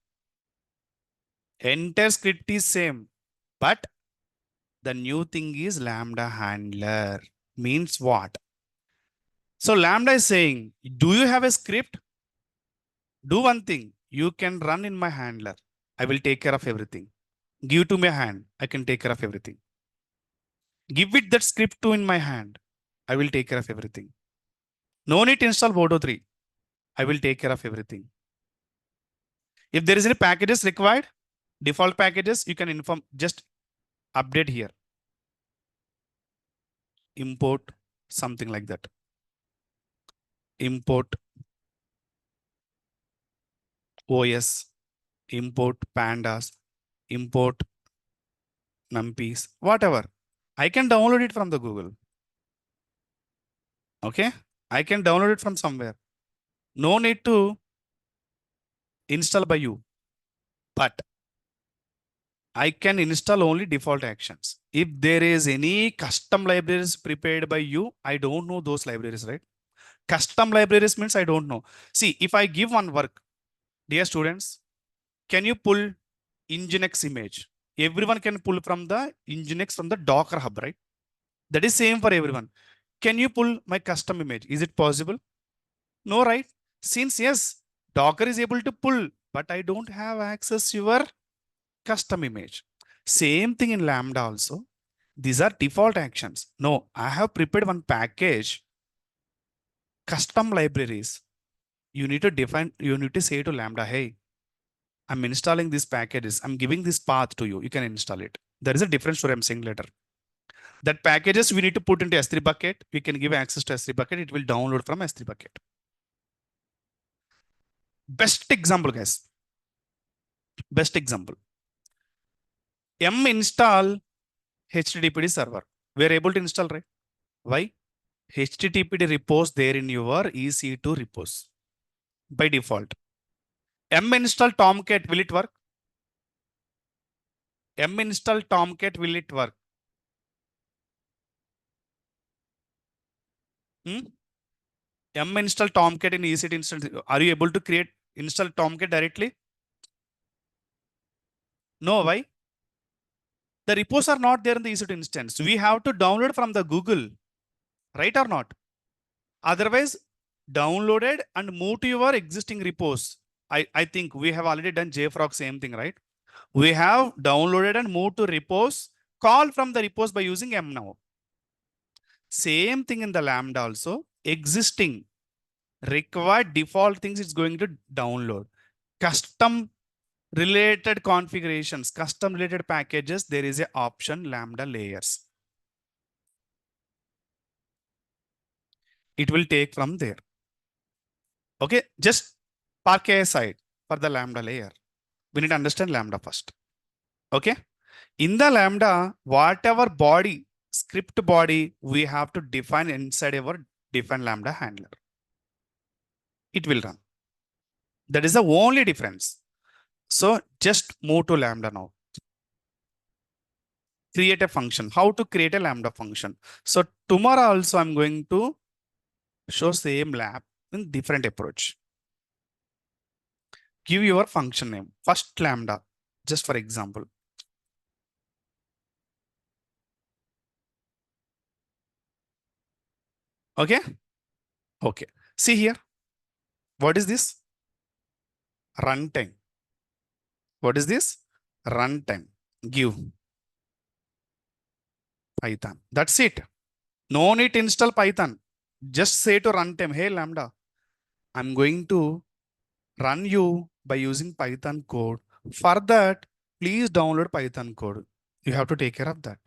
S1: Entire script is same. But the new thing is Lambda handler. Means what? So Lambda is saying, do you have a script? Do one thing. You can run in my handler. I will take care of everything. Give to my hand. I can take care of everything. Give it that script to in my hand. I will take care of everything. No need to install Bodo 3. I will take care of everything. If there is any packages required, default packages, you can inform, just update here. Import something like that. Import OS, import pandas, import numpys, whatever. I can download it from the Google. Okay. I can download it from somewhere. No need to install by you, but I can install only default actions. If there is any custom libraries prepared by you, I don't know those libraries, right? Custom libraries means I don't know. See, if I give one work, dear students, can you pull Nginx image? Everyone can pull from the Nginx from the Docker hub, right? That is same for everyone. Can you pull my custom image? Is it possible? No, right? Since yes, Docker is able to pull, but I don't have access to your custom image. Same thing in Lambda also. These are default actions. No, I have prepared one package, custom libraries. You need to define, you need to say to Lambda, hey, I'm installing these packages. I'm giving this path to you. You can install it. There is a different story I'm saying later. That packages we need to put into S3 bucket. We can give access to S3 bucket. It will download from S3 bucket. Best example, guys. Best example. M install HTTPD server. We are able to install, right? Why? HTTPD repos there in your EC2 repos by default. M install Tomcat, will it work? M install Tomcat, will it work? M install Tomcat in EC2 instance. Are you able to create install Tomcat directly? No, why? The repos are not there in the EC2 instance. We have to download from the Google, right or not? Otherwise, downloaded and move to your existing repos. I think we have already done JFrog, same thing, right? We have downloaded and moved to repos, call from the repos by using M now. Same thing in the Lambda also. Existing required default things it's going to download. Custom related configurations, custom related packages, there is a option Lambda layers. It will take from there. Okay, just park aside for the Lambda layer. We need to understand Lambda first. Okay, in the Lambda, whatever body, script body, we have to define inside our define Lambda handler. It will run. That is the only difference. So just move to Lambda now. Create a function. How to create a Lambda function? So tomorrow also I'm going to show same lab in different approach. Give your function name. First Lambda, just for example. Okay. Okay. See here. What is this? Runtime. What is this? Runtime. Give Python. That's it. No need to install Python. Just say to runtime, hey Lambda, I'm going to run you by using Python code. For that, please download Python code. You have to take care of that.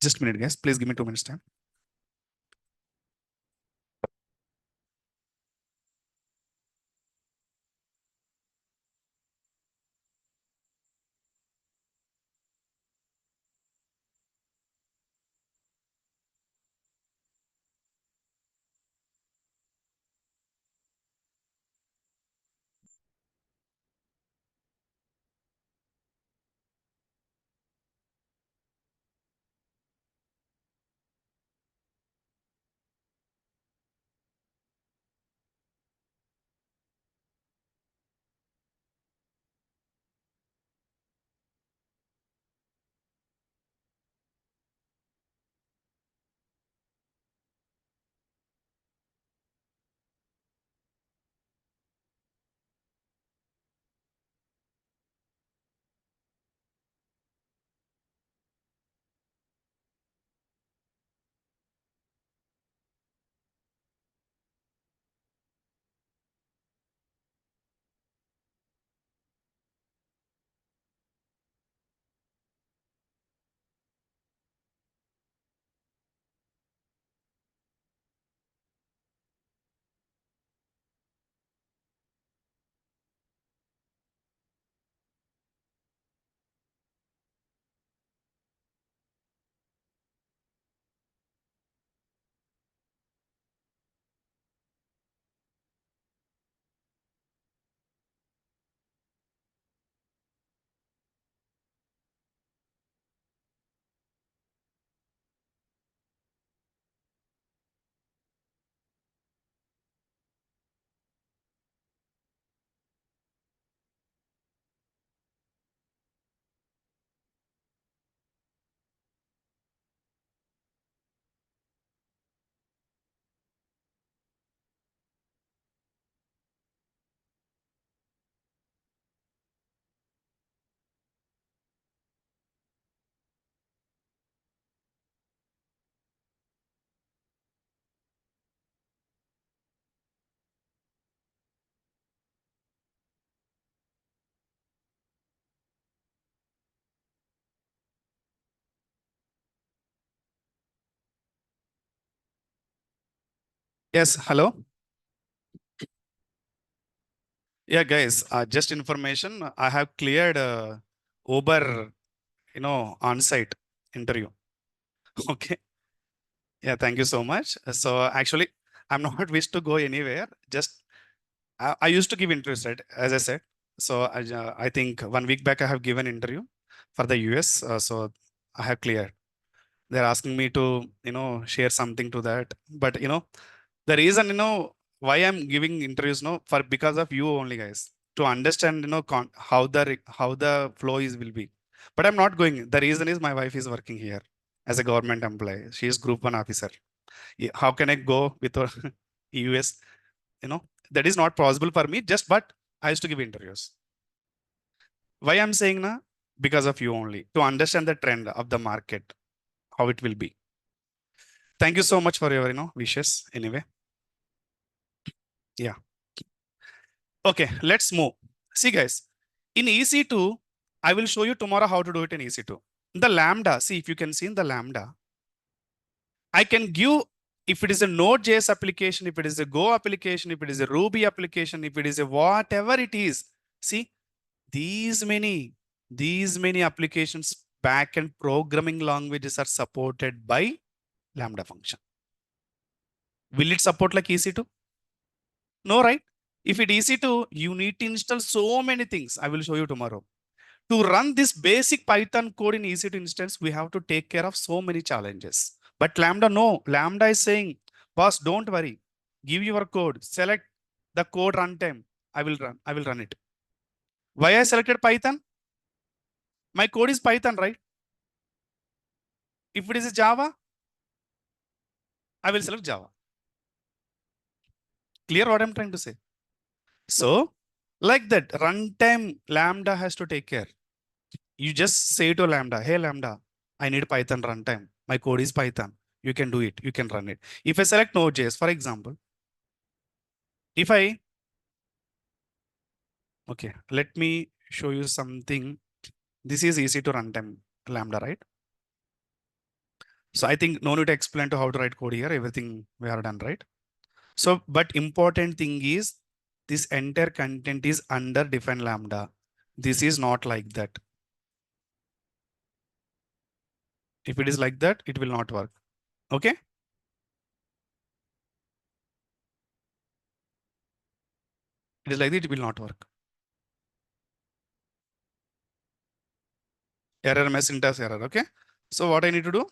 S1: Just a minute, guys. Please give me 2 minutes time. Yes, hello. Yeah, guys, just information. I have cleared Uber, on-site interview. Okay. Yeah, thank you so much. So actually, I'm not wish to go anywhere. Just I used to give interviews, right? As I said. So I think 1 week back I have given interview for the US. So I have cleared. They're asking me to, share something to that. But the reason, why I'm giving interviews, for because of you only, guys, to understand, how the flow is will be. But I'm not going. The reason is my wife is working here as a government employee. She is Group 1 officer. How can I go with her US? That is not possible for me. Just but I used to give interviews. Why I'm saying na? Because of you only to understand the trend of the market, how it will be. Thank you so much for your wishes. Anyway, yeah. Okay, let's move. See, guys, in EC2, I will show you tomorrow how to do it in EC2. The Lambda, see if you can see in the Lambda, I can give if it is a Node.js application, if it is a Go application, if it is a Ruby application, if it is a whatever it is. See, these many applications backend programming languages are supported by Lambda function. Will it support like EC2? No, right? If it EC2, you need to install so many things. I will show you tomorrow. To run this basic Python code in EC2 instance, we have to take care of so many challenges. But Lambda, no. Lambda is saying, boss, don't worry. Give your code. Select the code runtime. I will run it. Why I selected Python? My code is Python, right? If it is a Java, I will select Java. Clear what I'm trying to say? So, like that, runtime Lambda has to take care. You just say to Lambda, hey Lambda, I need Python runtime. My code is Python. You can do it. You can run it. If I select Node.js, for example, if I, okay, let me show you something. This is easy to runtime Lambda, right? So I think no need to explain to how to write code here. Everything we are done, right? So, but important thing is this entire content is under defined Lambda. This is not like that. If it is like that, it will not work. Okay. It is like that, it will not work. Error, my syntax error. Okay. So what I need to do?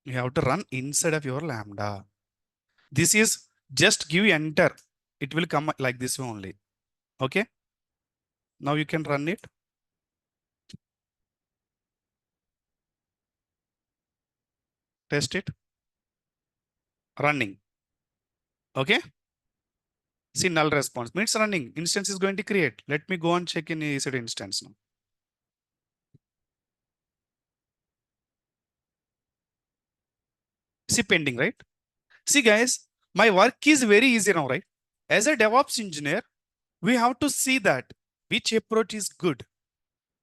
S1: You have to run inside of your Lambda. This is just give enter. It will come like this only. Okay. Now you can run it. Test it. Running. Okay. See null response means running. Instance is going to create. Let me go and check in EC2 instance now. See pending, right? See guys, my work is very easy now, right? As a DevOps engineer, we have to see that which approach is good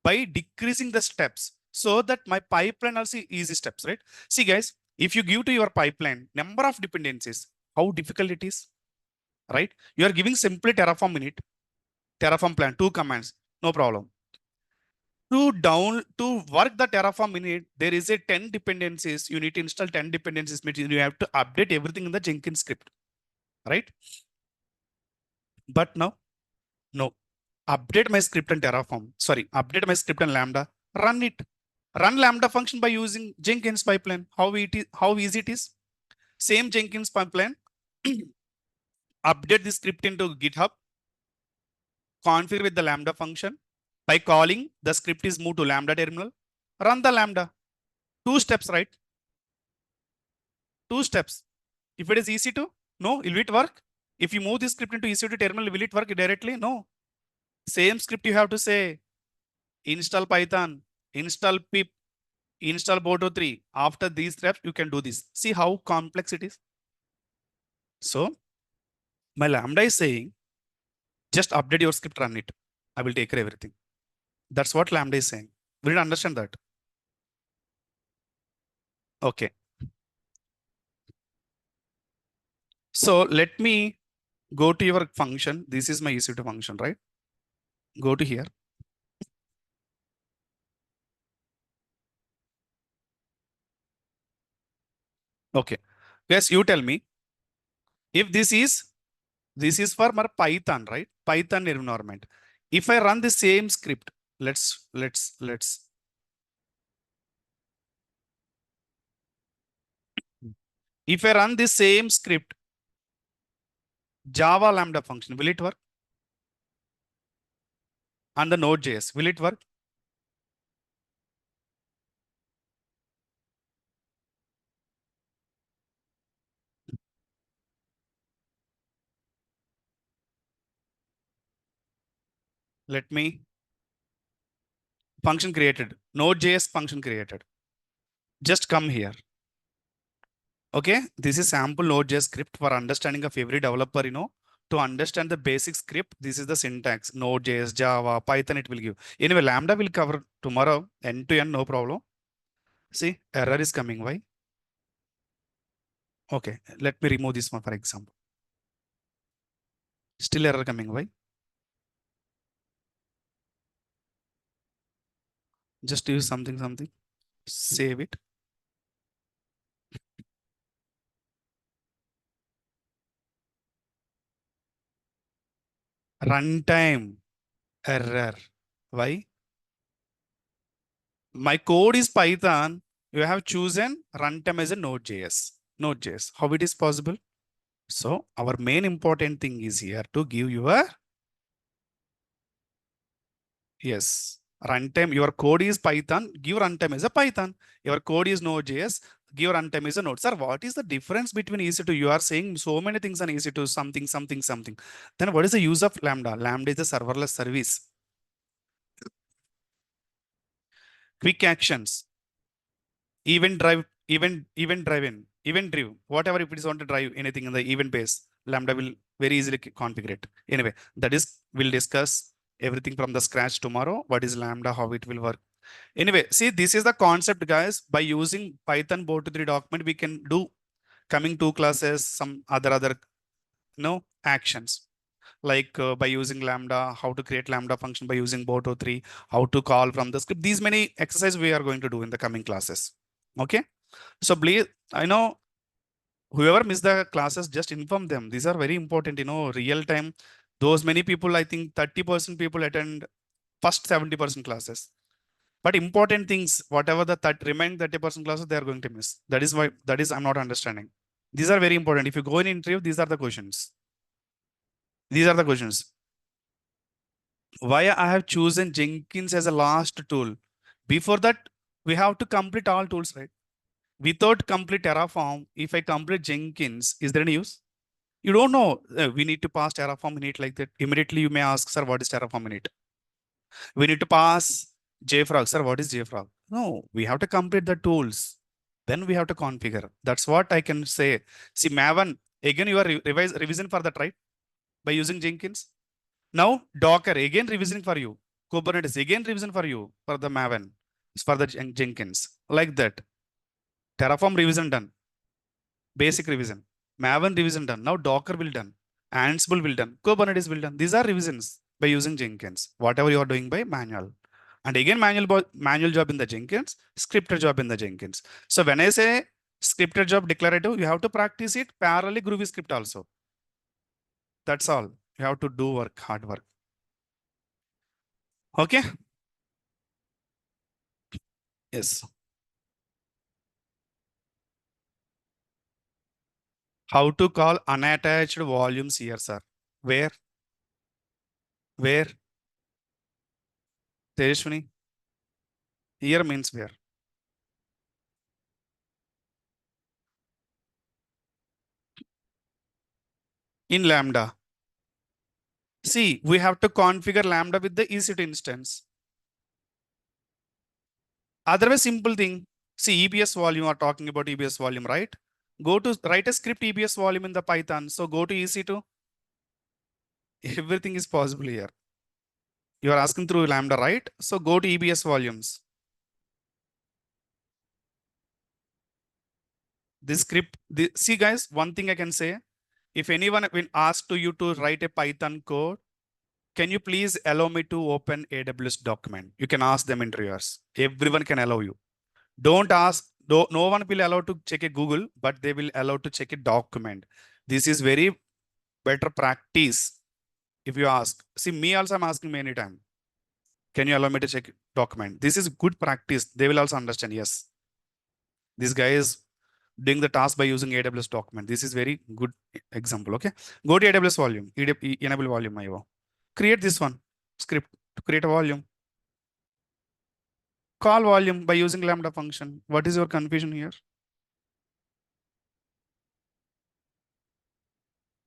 S1: by decreasing the steps so that my pipeline also easy steps, right? See guys, if you give to your pipeline number of dependencies, how difficult it is, right? You are giving simply Terraform init, Terraform plan, 2 commands, no problem. To work the Terraform init, there is a 10 dependencies. You need to install 10 dependencies, means you have to update everything in the Jenkins script, right? But now, no. Update my script in Terraform. Sorry, update my script in Lambda. Run it. Run Lambda function by using Jenkins pipeline. How easy it is? Same Jenkins pipeline. Update the script into GitHub. Configure with the Lambda function. By calling, the script is moved to Lambda terminal. Run the Lambda. 2 steps, right? 2 steps. If it is EC2, no, will it work? If you move this script into EC2 terminal, will it work directly? No. Same script you have to say, install Python, install pip, install Boto3. After these steps, you can do this. See how complex it is. So my Lambda is saying, just update your script, run it. I will take care of everything. That's what Lambda is saying. We need to understand that. Okay. So let me go to your function. This is my EC2 function, right? Go to here. Okay. Yes, you tell me if this is for my Python, right? Python environment. If I run the same script, let's if I run the same script, Java Lambda function, will it work? And the Node.js, will it work? Let me function created, Node.js function created. Just come here. Okay, this is sample Node.js script for understanding of every developer, to understand the basic script. This is the syntax, Node.js, Java, Python, it will give. Anyway, Lambda will cover tomorrow, end to end, no problem. See, error is coming. Why? Okay, let me remove this one for example. Still error coming. Why? Just use something, save it. Runtime error. Why? My code is Python. You have chosen runtime as a Node.js. Node.js. How it is possible? So our main important thing is here to give your, yes, runtime. Your code is Python. Give runtime as a Python. Your code is Node.js. Give runtime as a Node. Sir, what is the difference between EC2? You are saying so many things on EC2, something. Then what is the use of Lambda? Lambda is a serverless service. quick actions, event drive, event driven, event drive, whatever if it is want to drive anything in the event base, Lambda will very easily configure it. Anyway, that is, we'll discuss everything from the scratch tomorrow. What is Lambda, how it will work. Anyway, see, this is the concept, guys. By using Python boat3 document, we can do coming two classes, some other actions like by using Lambda, how to create Lambda function by using boto3, how to call from the script. These many exercises we are going to do in the coming classes. Okay. So please, I know whoever missed the classes, just inform them. These are very important, real time. Those many people, I think 30% people attend first 70% classes. But important things, whatever the remain 30% classes, they are going to miss. That is why, I'm not understanding. These are very important. If you go in interview, these are the questions. These are the questions. Why I have chosen Jenkins as a last tool. Before that, we have to complete all tools, right? Without complete Terraform, if I complete Jenkins, is there any use? You don't know. We need to pass Terraform init like that. Immediately you may ask, sir, what is Terraform init? We need to pass JFrog. Sir, what is JFrog? No, we have to complete the tools. Then we have to configure. That's what I can say. See, Maven, again, you are revision for that, right? By using Jenkins. Now, Docker, again, revision for you. Kubernetes, again, revision for you for the Maven, for the Jenkins. Like that. Terraform revision done. Basic revision. Maven revision done. Now Docker will done. Ansible will done. Kubernetes will done. These are revisions by using Jenkins. Whatever you are doing by manual. And again, manual job in the Jenkins, scripted job in the Jenkins. So when I say scripted job declarative, you have to practice it parallelly Groovy script also. That's all. You have to do work, hard work. Okay. Yes. How to call unattached volumes here, sir? Where? Where? Tejashwini? Here means where? In Lambda. See, we have to configure Lambda with the EC2 instance. Otherwise, simple thing. See, EBS volume, are talking about EBS volume, right? Go to write a script EBS volume in the Python. So go to EC2. Everything is possible here. You are asking through Lambda, right? So go to EBS volumes. This script, see guys, one thing I can say, if anyone will ask to you to write a Python code, can you please allow me to open AWS document? You can ask them interviewers. Everyone can allow you. Don't ask, no one will allow to check a Google, but they will allow to check a document. This is very better practice. If you ask, see me also, I'm asking many times. Can you allow me to check document? This is good practice. They will also understand. Yes. This guy is doing the task by using AWS document. This is very good example. Okay. Go to AWS volume, enable volume IO. Create this one script to create a volume. Call volume by using Lambda function. What is your confusion here?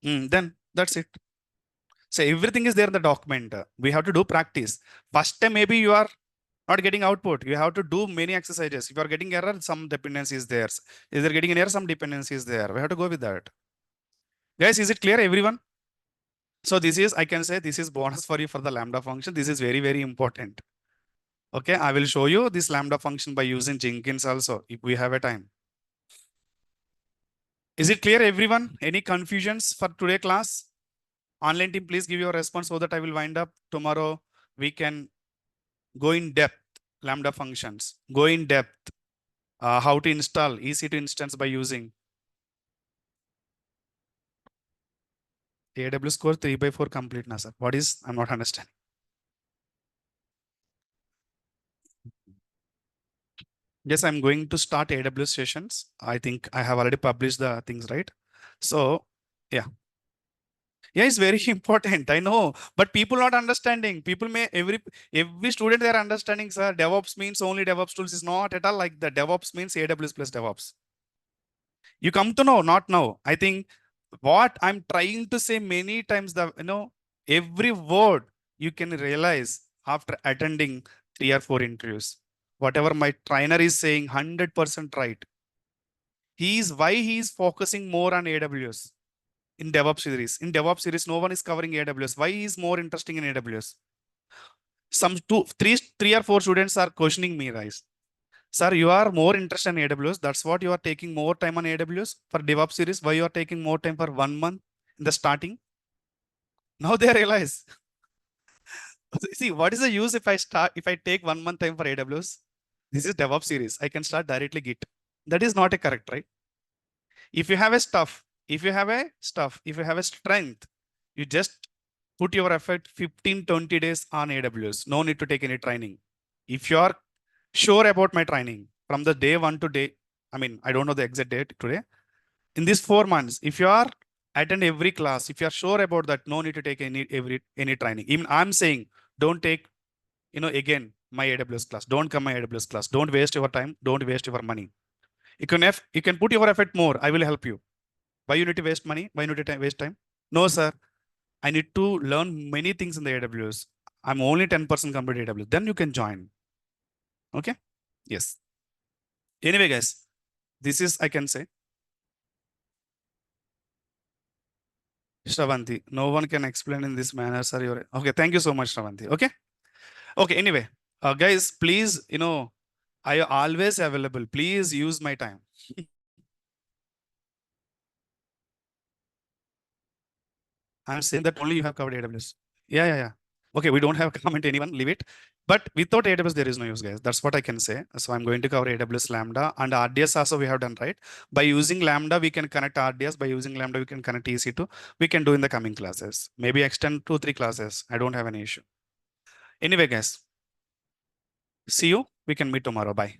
S1: Then that's it. So everything is there in the document. We have to do practice. First time, maybe you are not getting output. You have to do many exercises. If you are getting error, some dependency is there. If they're getting an error, some dependency is there. We have to go with that. Guys, is it clear, everyone? So this is, I can say, this is bonus for you for the Lambda function. This is very, very important. Okay, I will show you this Lambda function by using Jenkins also, if we have a time. Is it clear, everyone? Any confusions for today class? Online team, please give your response so that I will wind up. Tomorrow we can go in depth Lambda functions, go in depth how to install EC2 instance by using AWS core 3/4 completeness. What is, I'm not understanding. Yes, I'm going to start AWS sessions. I think I have already published the things, right? So yeah. Yeah, it's very important. I know, but people not understanding. People may every student they are understanding, sir. DevOps means only DevOps tools is not at all like that. DevOps means AWS plus DevOps. You come to know, not now. I think what I'm trying to say many times, every word you can realize after attending 3 or 4 interviews. Whatever my trainer is saying, 100% right. Why he is focusing more on AWS in DevOps series. In DevOps series, no one is covering AWS. Why he is more interesting in AWS? Some three or four students are questioning me, guys. Sir, you are more interested in AWS. That's what you are taking more time on AWS for DevOps series. Why you are taking more time for 1 month in the starting? Now they realize. See, what is the use if I take 1 month time for AWS? This is DevOps series. I can start directly Git. That is not a correct, right? If you have a strength, you just put your effort 15, 20 days on AWS. No need to take any training. If you are sure about my training from the day one to day, I don't know the exact date today. In these 4 months, if you are attend every class, if you are sure about that, no need to take any training. Even I'm saying, don't take, again, my AWS class. Don't come my AWS class. Don't waste your time. Don't waste your money. You can put your effort more. I will help you. Why you need to waste money? Why you need to waste time? No, sir. I need to learn many things in the AWS. I'm only 10% complete AWS. Then you can join. Okay? Yes. Anyway, guys, this is, I can say, Shravanti. No one can explain in this manner, sir. Okay. Thank you so much, Shravanti. Okay. Okay. Anyway, guys, please, I always available. Please use my time. I'm saying that only you have covered AWS. Yeah. Okay, we don't have comment anyone, leave it. But without AWS, there is no use, guys. That's what I can say. So I'm going to cover AWS Lambda and RDS also we have done, right? By using Lambda, we can connect RDS. By using Lambda, we can connect EC2. We can do in the coming classes. Maybe extend 2-3 classes. I don't have any issue. Anyway, guys, see you. We can meet tomorrow. Bye.